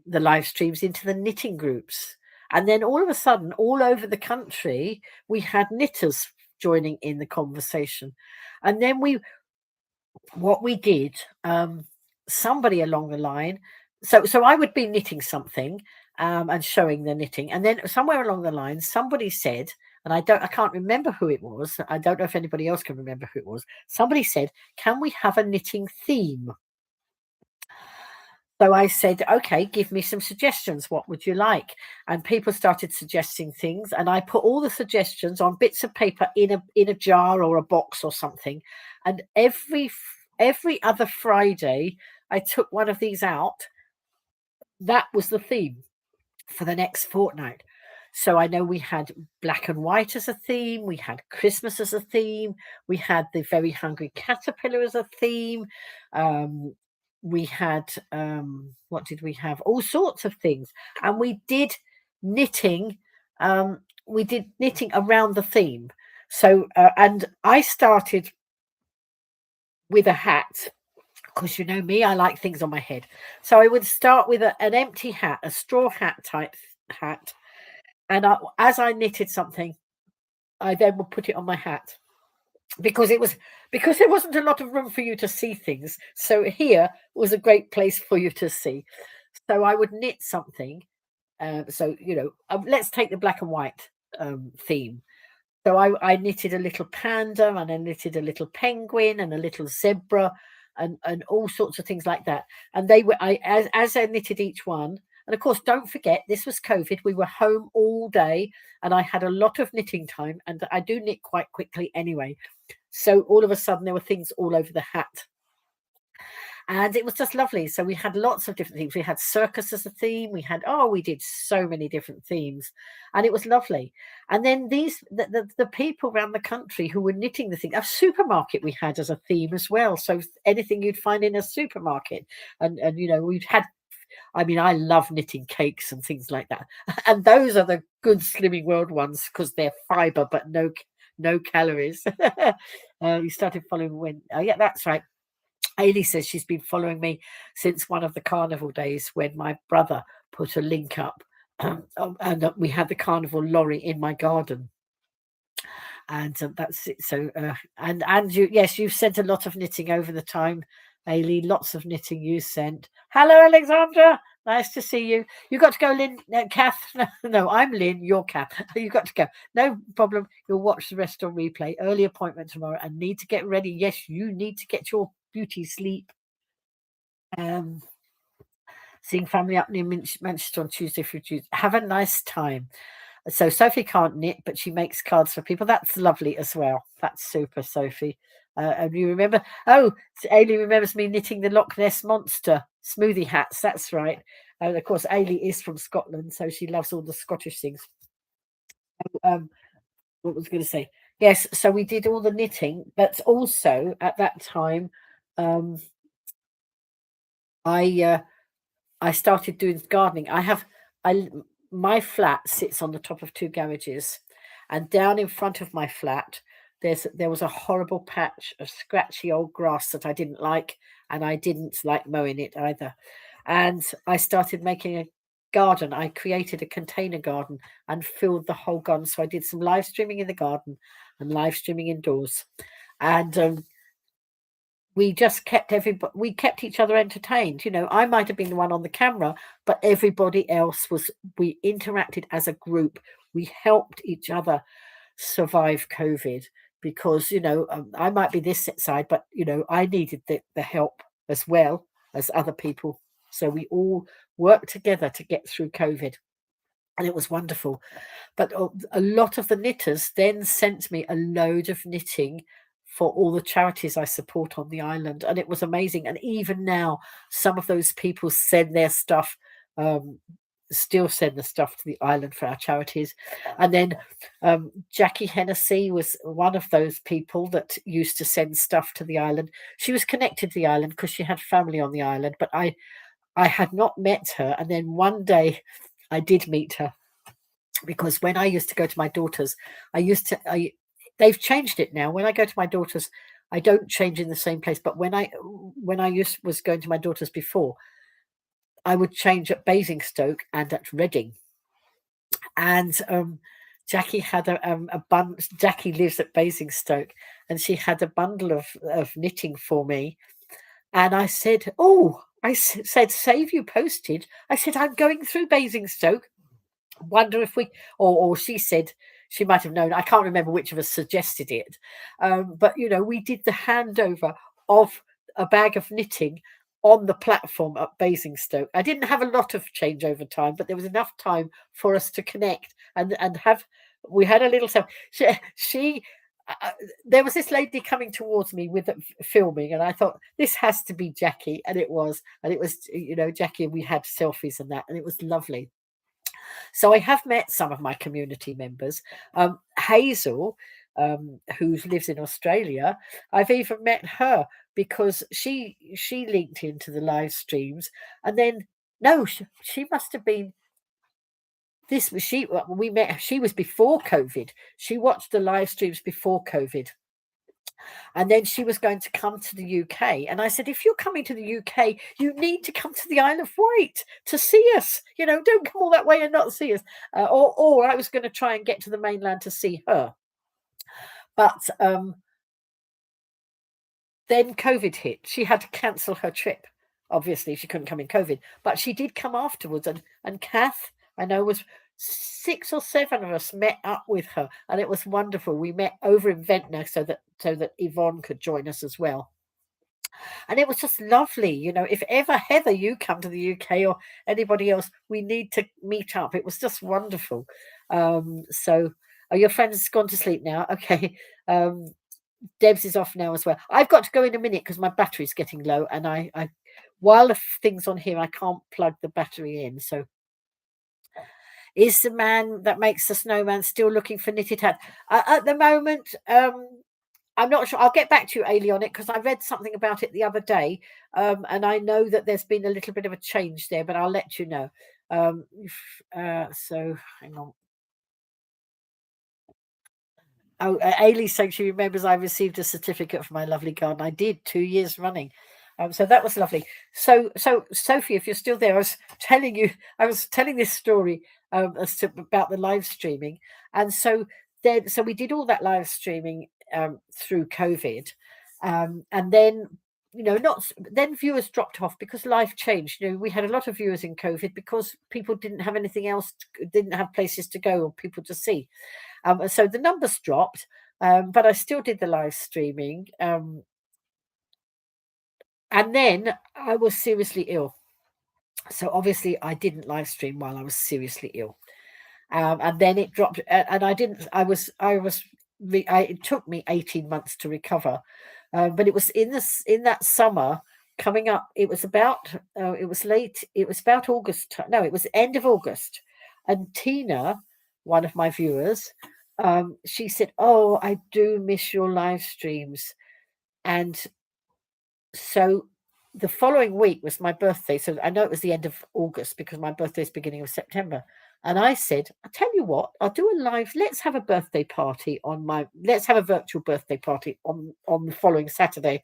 the live streams into the knitting groups. And then all of a sudden, all over the country, we had knitters joining in the conversation. And then what we did, somebody along the line, so I would be knitting something and showing the knitting, and then somewhere along the line, somebody said, and I can't remember who it was. I don't know if anybody else can remember who it was. Somebody said, "Can we have a knitting theme?" So I said, okay, give me some suggestions. What would you like? And people started suggesting things, and I put all the suggestions on bits of paper in a jar or a box or something. And every other Friday, I took one of these out. That was the theme for the next fortnight. So I know we had black and white as a theme. We had Christmas as a theme. We had the very hungry caterpillar as a theme. We had what did we have? All sorts of things, and we did knitting. We did knitting around the theme. So and I started with a hat, because you know me, I like things on my head. So I would start with an empty hat, a straw hat type hat, and as I knitted something, I then would put it on my hat. because there wasn't a lot of room for you to see things. So here was a great place for you to see. So I would knit something. So let's take the black and white theme. So I knitted a little panda, and I knitted a little penguin and a little zebra, and all sorts of things like that. And they were as I knitted each one. And of course, don't forget, this was COVID. We were home all day, and I had a lot of knitting time, and I do knit quite quickly anyway. So all of a sudden, there were things all over the hat, and it was just lovely. So we had lots of different themes. We had circus as a theme. We did so many different themes, and it was lovely. And then the people around the country who were knitting the thing. A supermarket we had as a theme as well. So anything you'd find in a supermarket, and we'd had. I mean, I love knitting cakes and things like that, and those are the good Slimming World ones because they're fibre but no calories. You started following when? Oh yeah, that's right. Ailey says she's been following me since one of the carnival days when my brother put a link up, and we had the carnival lorry in my garden, and that's it. So, and you, yes, you've sent a lot of knitting over the time, Ailey. Lots of knitting you sent. Hello, Alexandra. Nice to see you. You got to go, Lynn. Kath. No, I'm Lynn. You're Kath. You got to go. No problem. You'll watch the rest on replay. Early appointment tomorrow, and need to get ready. Yes, you need to get your beauty sleep. Seeing family up near Manchester on Tuesday for Tuesday. Have a nice time. So Sophie can't knit, but she makes cards for people. That's lovely as well. That's super, Sophie. And you remember? Oh, Ailey remembers me knitting the Loch Ness Monster smoothie hats. That's right. And of course, Ailey is from Scotland, so she loves all the Scottish things. What was I going to say? Yes, so we did all the knitting, but also at that time, um, I started doing gardening. I my flat sits on the top of two garages, and down in front of my flat, there was a horrible patch of scratchy old grass that I didn't like, and I didn't like mowing it either. And I started making a garden. I created a container garden and filled the whole garden. So I did some live streaming in the garden and live streaming indoors, and we kept each other entertained. I might have been the one on the camera, but everybody else was. We interacted as a group. We helped each other survive COVID because I might be this side, but I needed the help as well as other people. So we all worked together to get through COVID, and it was wonderful. But a lot of the knitters then sent me a load of knitting for all the charities I support on the island, and it was amazing. And even now, some of those people send their stuff, still send the stuff to the island for our charities. And then Jackie Hennessy was one of those people that used to send stuff to the island. She was connected to the island because she had family on the island, but I had not met her. And then one day I did meet her, because when I used to go to my daughter's, they've changed it now. When I go to my daughter's, I don't change in the same place. But when I was going to my daughter's before, I would change at Basingstoke and at Reading. And Jackie had a bundle. Jackie lives at Basingstoke, and she had a bundle of knitting for me. And I said, "Oh," I said, "Save you postage." I said, "I'm going through Basingstoke. Wonder if we," or she said she might have known. I can't remember which of us suggested it. But we did the handover of a bag of knitting on the platform at Basingstoke. I didn't have a lot of change over time, but there was enough time for us to connect and have. We had a little. She there was this lady coming towards me with filming, and I thought this has to be Jackie, and it was, Jackie. And we had selfies and that, and it was lovely. So I have met some of my community members. Hazel, who lives in Australia, I've even met her because she linked into the live streams, and then no, she must have been. This was she. We met. She was before COVID. She watched the live streams before COVID, and then she was going to come to the UK. And I said, if you're coming to the UK, you need to come to the Isle of Wight to see us. Don't come all that way and not see us. Or I was going to try and get to the mainland to see her. But then COVID hit. She had to cancel her trip. Obviously, she couldn't come in COVID, but she did come afterwards. And Kath, I know, was 6 or 7 of us met up with her, and it was wonderful. We met over in Ventnor so that Yvonne could join us as well. And it was just lovely. If ever, Heather, you come to the UK or anybody else, we need to meet up. It was just wonderful. So, are your friends gone to sleep now? Okay. Debs is off now as well. I've got to go in a minute because my battery's getting low, and while the thing's on here, I can't plug the battery in. So, is the man that makes the snowman still looking for knitted hat? At the moment, I'm not sure. I'll get back to you, Ailey, on it, because I read something about it the other day, and I know that there's been a little bit of a change there, but I'll let you know. So hang on. Oh, Ailey's saying she remembers I received a certificate for my lovely garden. I did 2 years running. So that was lovely. So Sophie, if you're still there, I was telling this story about the live streaming, and so we did all that live streaming through COVID, and then not then viewers dropped off because life changed. We had a lot of viewers in COVID because people didn't have anything else, didn't have places to go or people to see. So the numbers dropped, but I still did the live streaming. And then I was seriously ill. So obviously I didn't live stream while I was seriously ill. And then it dropped, and I didn't. It took me 18 months to recover, but it was in that summer coming up. It was about. It was late. It was about August. No, it was end of August, and Tina, one of my viewers, she said, "Oh, I do miss your live streams," and so the following week was my birthday. So I know it was the end of August because my birthday is beginning of September. And I said, I'll tell you what, I'll do a live, let's have a birthday party let's have a virtual birthday party on the following Saturday.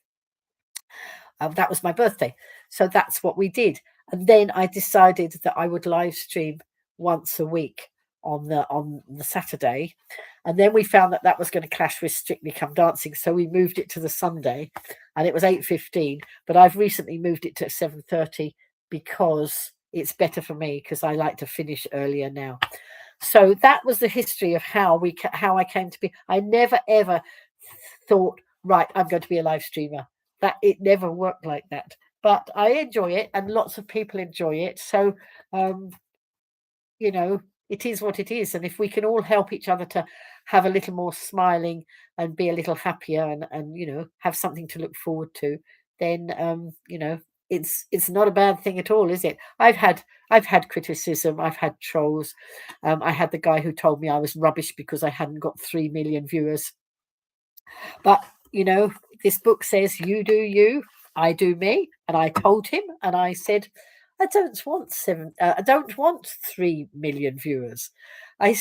That was my birthday. So that's what we did. And then I decided that I would live stream once a week on the Saturday. And then we found that was going to clash with Strictly Come Dancing. So we moved it to the Sunday, and it was 8:15. But I've recently moved it to 7:30 because it's better for me because I like to finish earlier now. So that was the history of how I came to be. I never ever thought, right, I'm going to be a live streamer. That it never worked like that. But I enjoy it, and lots of people enjoy it. So, it is what it is. And if we can all help each other to have a little more smiling and be a little happier and have something to look forward to, then it's not a bad thing at all, is it? I've had criticism, I've had trolls. I had the guy who told me I was rubbish because I hadn't got 3 million viewers. But this book says you do you, I do me, and I told him, and I said, I don't want 3 million viewers. I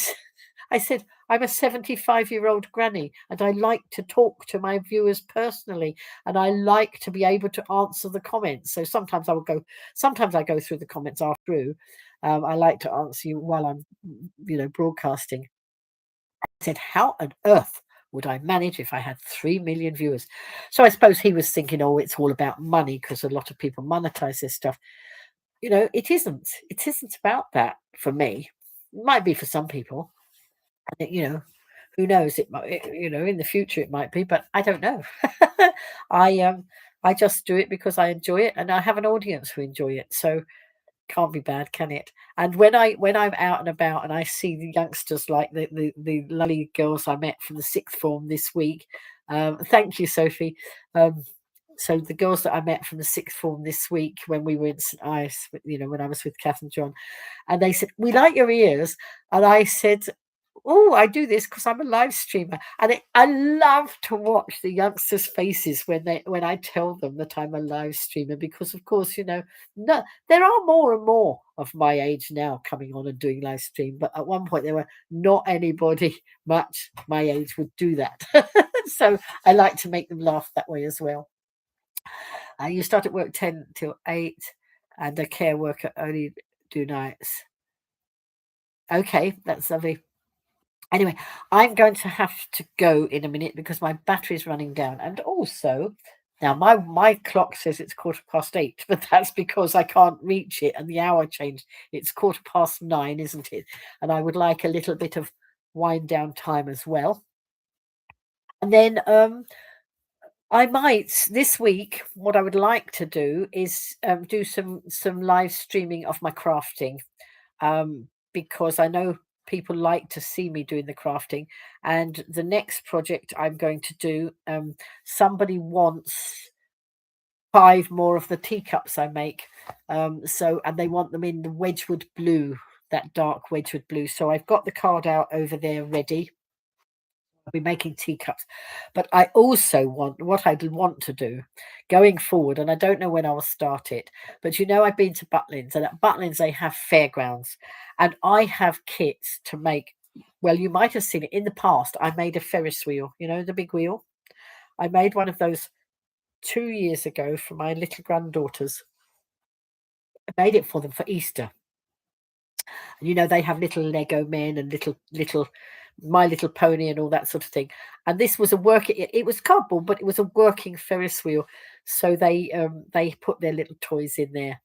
said, I'm a 75-year-old granny, and I like to talk to my viewers personally, and I like to be able to answer the comments. So sometimes I go through the comments after. I like to answer you while I'm, broadcasting. I said, how on earth would I manage if I had 3 million viewers? So I suppose he was thinking, oh, it's all about money because a lot of people monetize this stuff. It isn't. It isn't about that for me. It might be for some people. And who knows? It might, in the future it might be, but I don't know. I just do it because I enjoy it, and I have an audience who enjoy it. So can't be bad, can it? And when I'm out and about and I see the youngsters like the lovely girls I met from the sixth form this week, thank you, Sophie. So the girls that I met from the sixth form this week when we were in St Ives, when I was with Kath and John, and they said, we like your ears. And I said, oh, I do this because I'm a live streamer. And I love to watch the youngsters' faces when I tell them that I'm a live streamer, because of course, no, there are more and more of my age now coming on and doing live stream. But at one point there were not anybody much my age would do that. So I like to make them laugh that way as well. You start at work 10 till 8, and a care worker only do nights. Okay, that's lovely. Anyway, I'm going to have to go in a minute because my battery is running down. And also, Now, my clock says it's 8:15, but that's because I can't reach it and the hour changed. It's 9:15, isn't it? And I would like a little bit of wind down time as well. And then I might this week. What I would like to do is do some live streaming of my crafting, because I know people like to see me doing the crafting. And the next project I'm going to do, somebody wants 5 more of the teacups I make. And they want them in the Wedgwood blue, that dark Wedgwood blue. So I've got the card out over there ready. I'll be making teacups. But I also what I'd want to do going forward, and I don't know when I will start it, but I've been to Butlins, and at Butlins they have fairgrounds, and I have kits to make. Well, you might have seen it in the past. I made a Ferris wheel, the big wheel. I made one of those 2 years ago for my little granddaughters. I made it for them for Easter. And they have little Lego men and little My Little Pony and all that sort of thing. And this was it was cardboard, but it was a working Ferris wheel. So they put their little toys in there,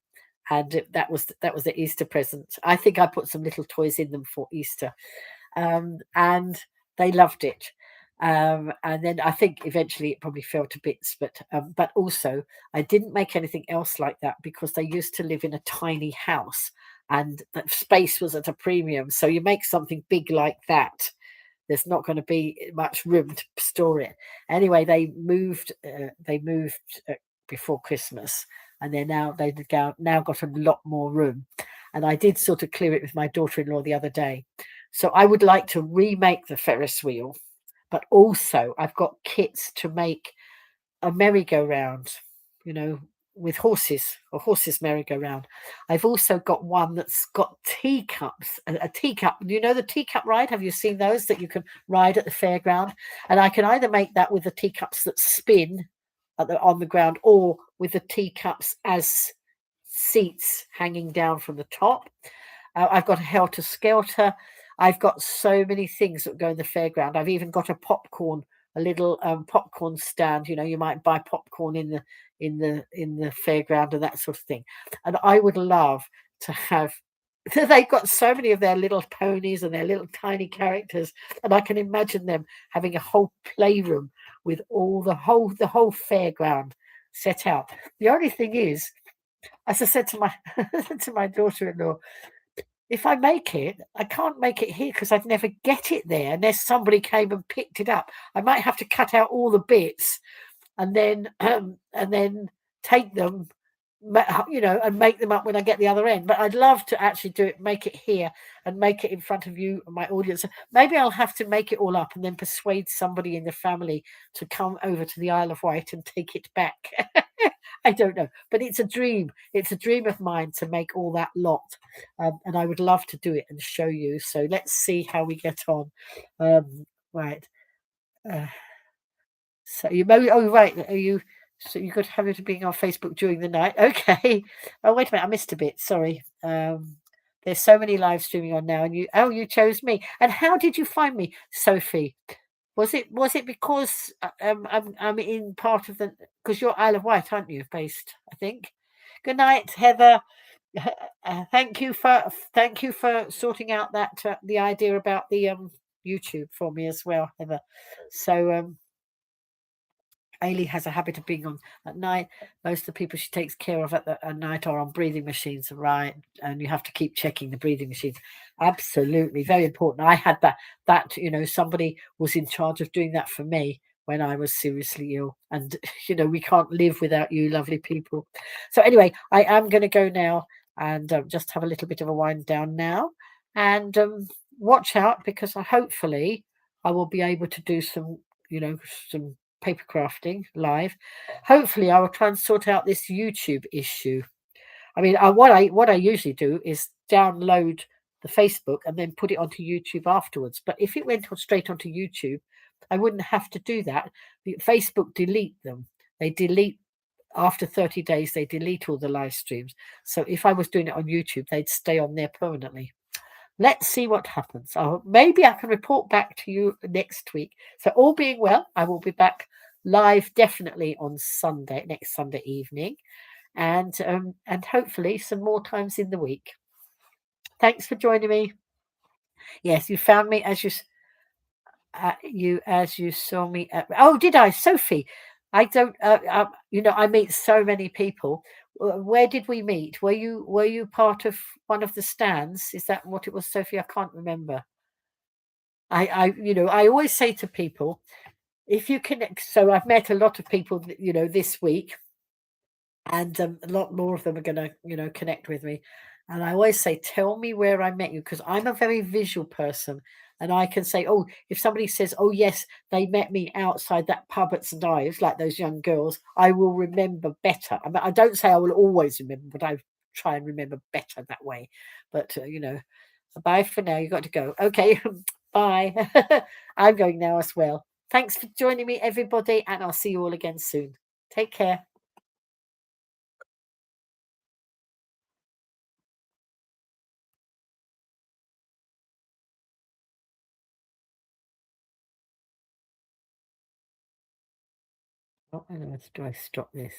and that was the Easter present. I think I put some little toys in them for Easter, and they loved it. And then I think eventually it probably fell to bits, but also I didn't make anything else like that because they used to live in a tiny house and the space was at a premium. So you make something big like that, there's not going to be much room to store it. Anyway, they moved. Before Christmas, and they've now got a lot more room. And I did sort of clear it with my daughter-in-law the other day. So I would like to remake the Ferris wheel, but also I've got kits to make a merry-go-round, with horses, a horses merry-go-round. I've also got one that's got teacups, a teacup. The teacup ride? Have you seen those that you can ride at the fairground? And I can either make that with the teacups that spin on the ground, or with the teacups as seats hanging down from the top. I've got a helter skelter. I've got so many things that go in the fairground. I've even got a little popcorn stand. You might buy popcorn in the fairground and that sort of thing. And I would love to have. They've got so many of their little ponies and their little tiny characters, and I can imagine them having a whole playroom with the whole fairground set out. The only thing is, as I said to my to my daughter-in-law, if I make it, I can't make it here because I'd never get it there unless somebody came and picked it up. I might have to cut out all the bits and then take them, and make them up when I get the other end. But I'd love to actually do it, make it here, and make it in front of you and my audience. Maybe I'll have to make it all up and then persuade somebody in the family to come over to the Isle of Wight and take it back. I don't know, but it's a dream. It's a dream of mine to make all that lot, and I would love to do it and show you. So let's see how we get on. Right. Uh, so you maybe right. Are you so you got having to being on Facebook during the night? Okay. Oh wait a minute, I missed a bit. Sorry. There's so many live streaming on now, and you chose me. And how did you find me, Sophie? Was it because I'm in part of the because you're Isle of Wight, aren't you? Based, I think. Good night, Heather. Thank you for sorting out that the idea about the YouTube for me as well, Heather. So Ailey has a habit of being on at night. Most of the people she takes care of at night are on breathing machines, right? And you have to keep checking the breathing machines. Absolutely, very important. I had that somebody was in charge of doing that for me when I was seriously ill, and we can't live without you, lovely people. So anyway, I am going to go now and just have a little bit of a wind down now, and watch out because hopefully I will be able to do some paper crafting live. Hopefully, I will try and sort out this YouTube issue. I mean, what I usually do is download the Facebook and then put it onto YouTube afterwards. But if it went straight onto YouTube, I wouldn't have to do that. Facebook delete them. They delete after 30 days. They delete all the live streams. So if I was doing it on YouTube, they'd stay on there permanently. Let's see what happens. Maybe I can report back to you next week. So all being well, I will be back live definitely on Sunday, next Sunday evening, and hopefully some more times in the week. Thanks for joining me. Yes, you found me as you saw me at. Oh, did I, Sophie? I don't. I meet so many people. Where did we meet? Were you part of one of the stands? Is that what it was, Sophie? I can't remember. I always say to people, if you connect. So I've met a lot of people, this week, and a lot more of them are going to connect with me, and I always say, tell me where I met you, because I'm a very visual person, and I can say, oh, if somebody says, oh yes, they met me outside that pub at St Ives, like those young girls, I will remember better. I mean, I don't say I will always remember, but I try and remember better that way. But bye for now, you got to go. Okay. Bye. I'm going now as well. Thanks for joining me, everybody, and I'll see you all again soon. Take care. What on earth do I stop this?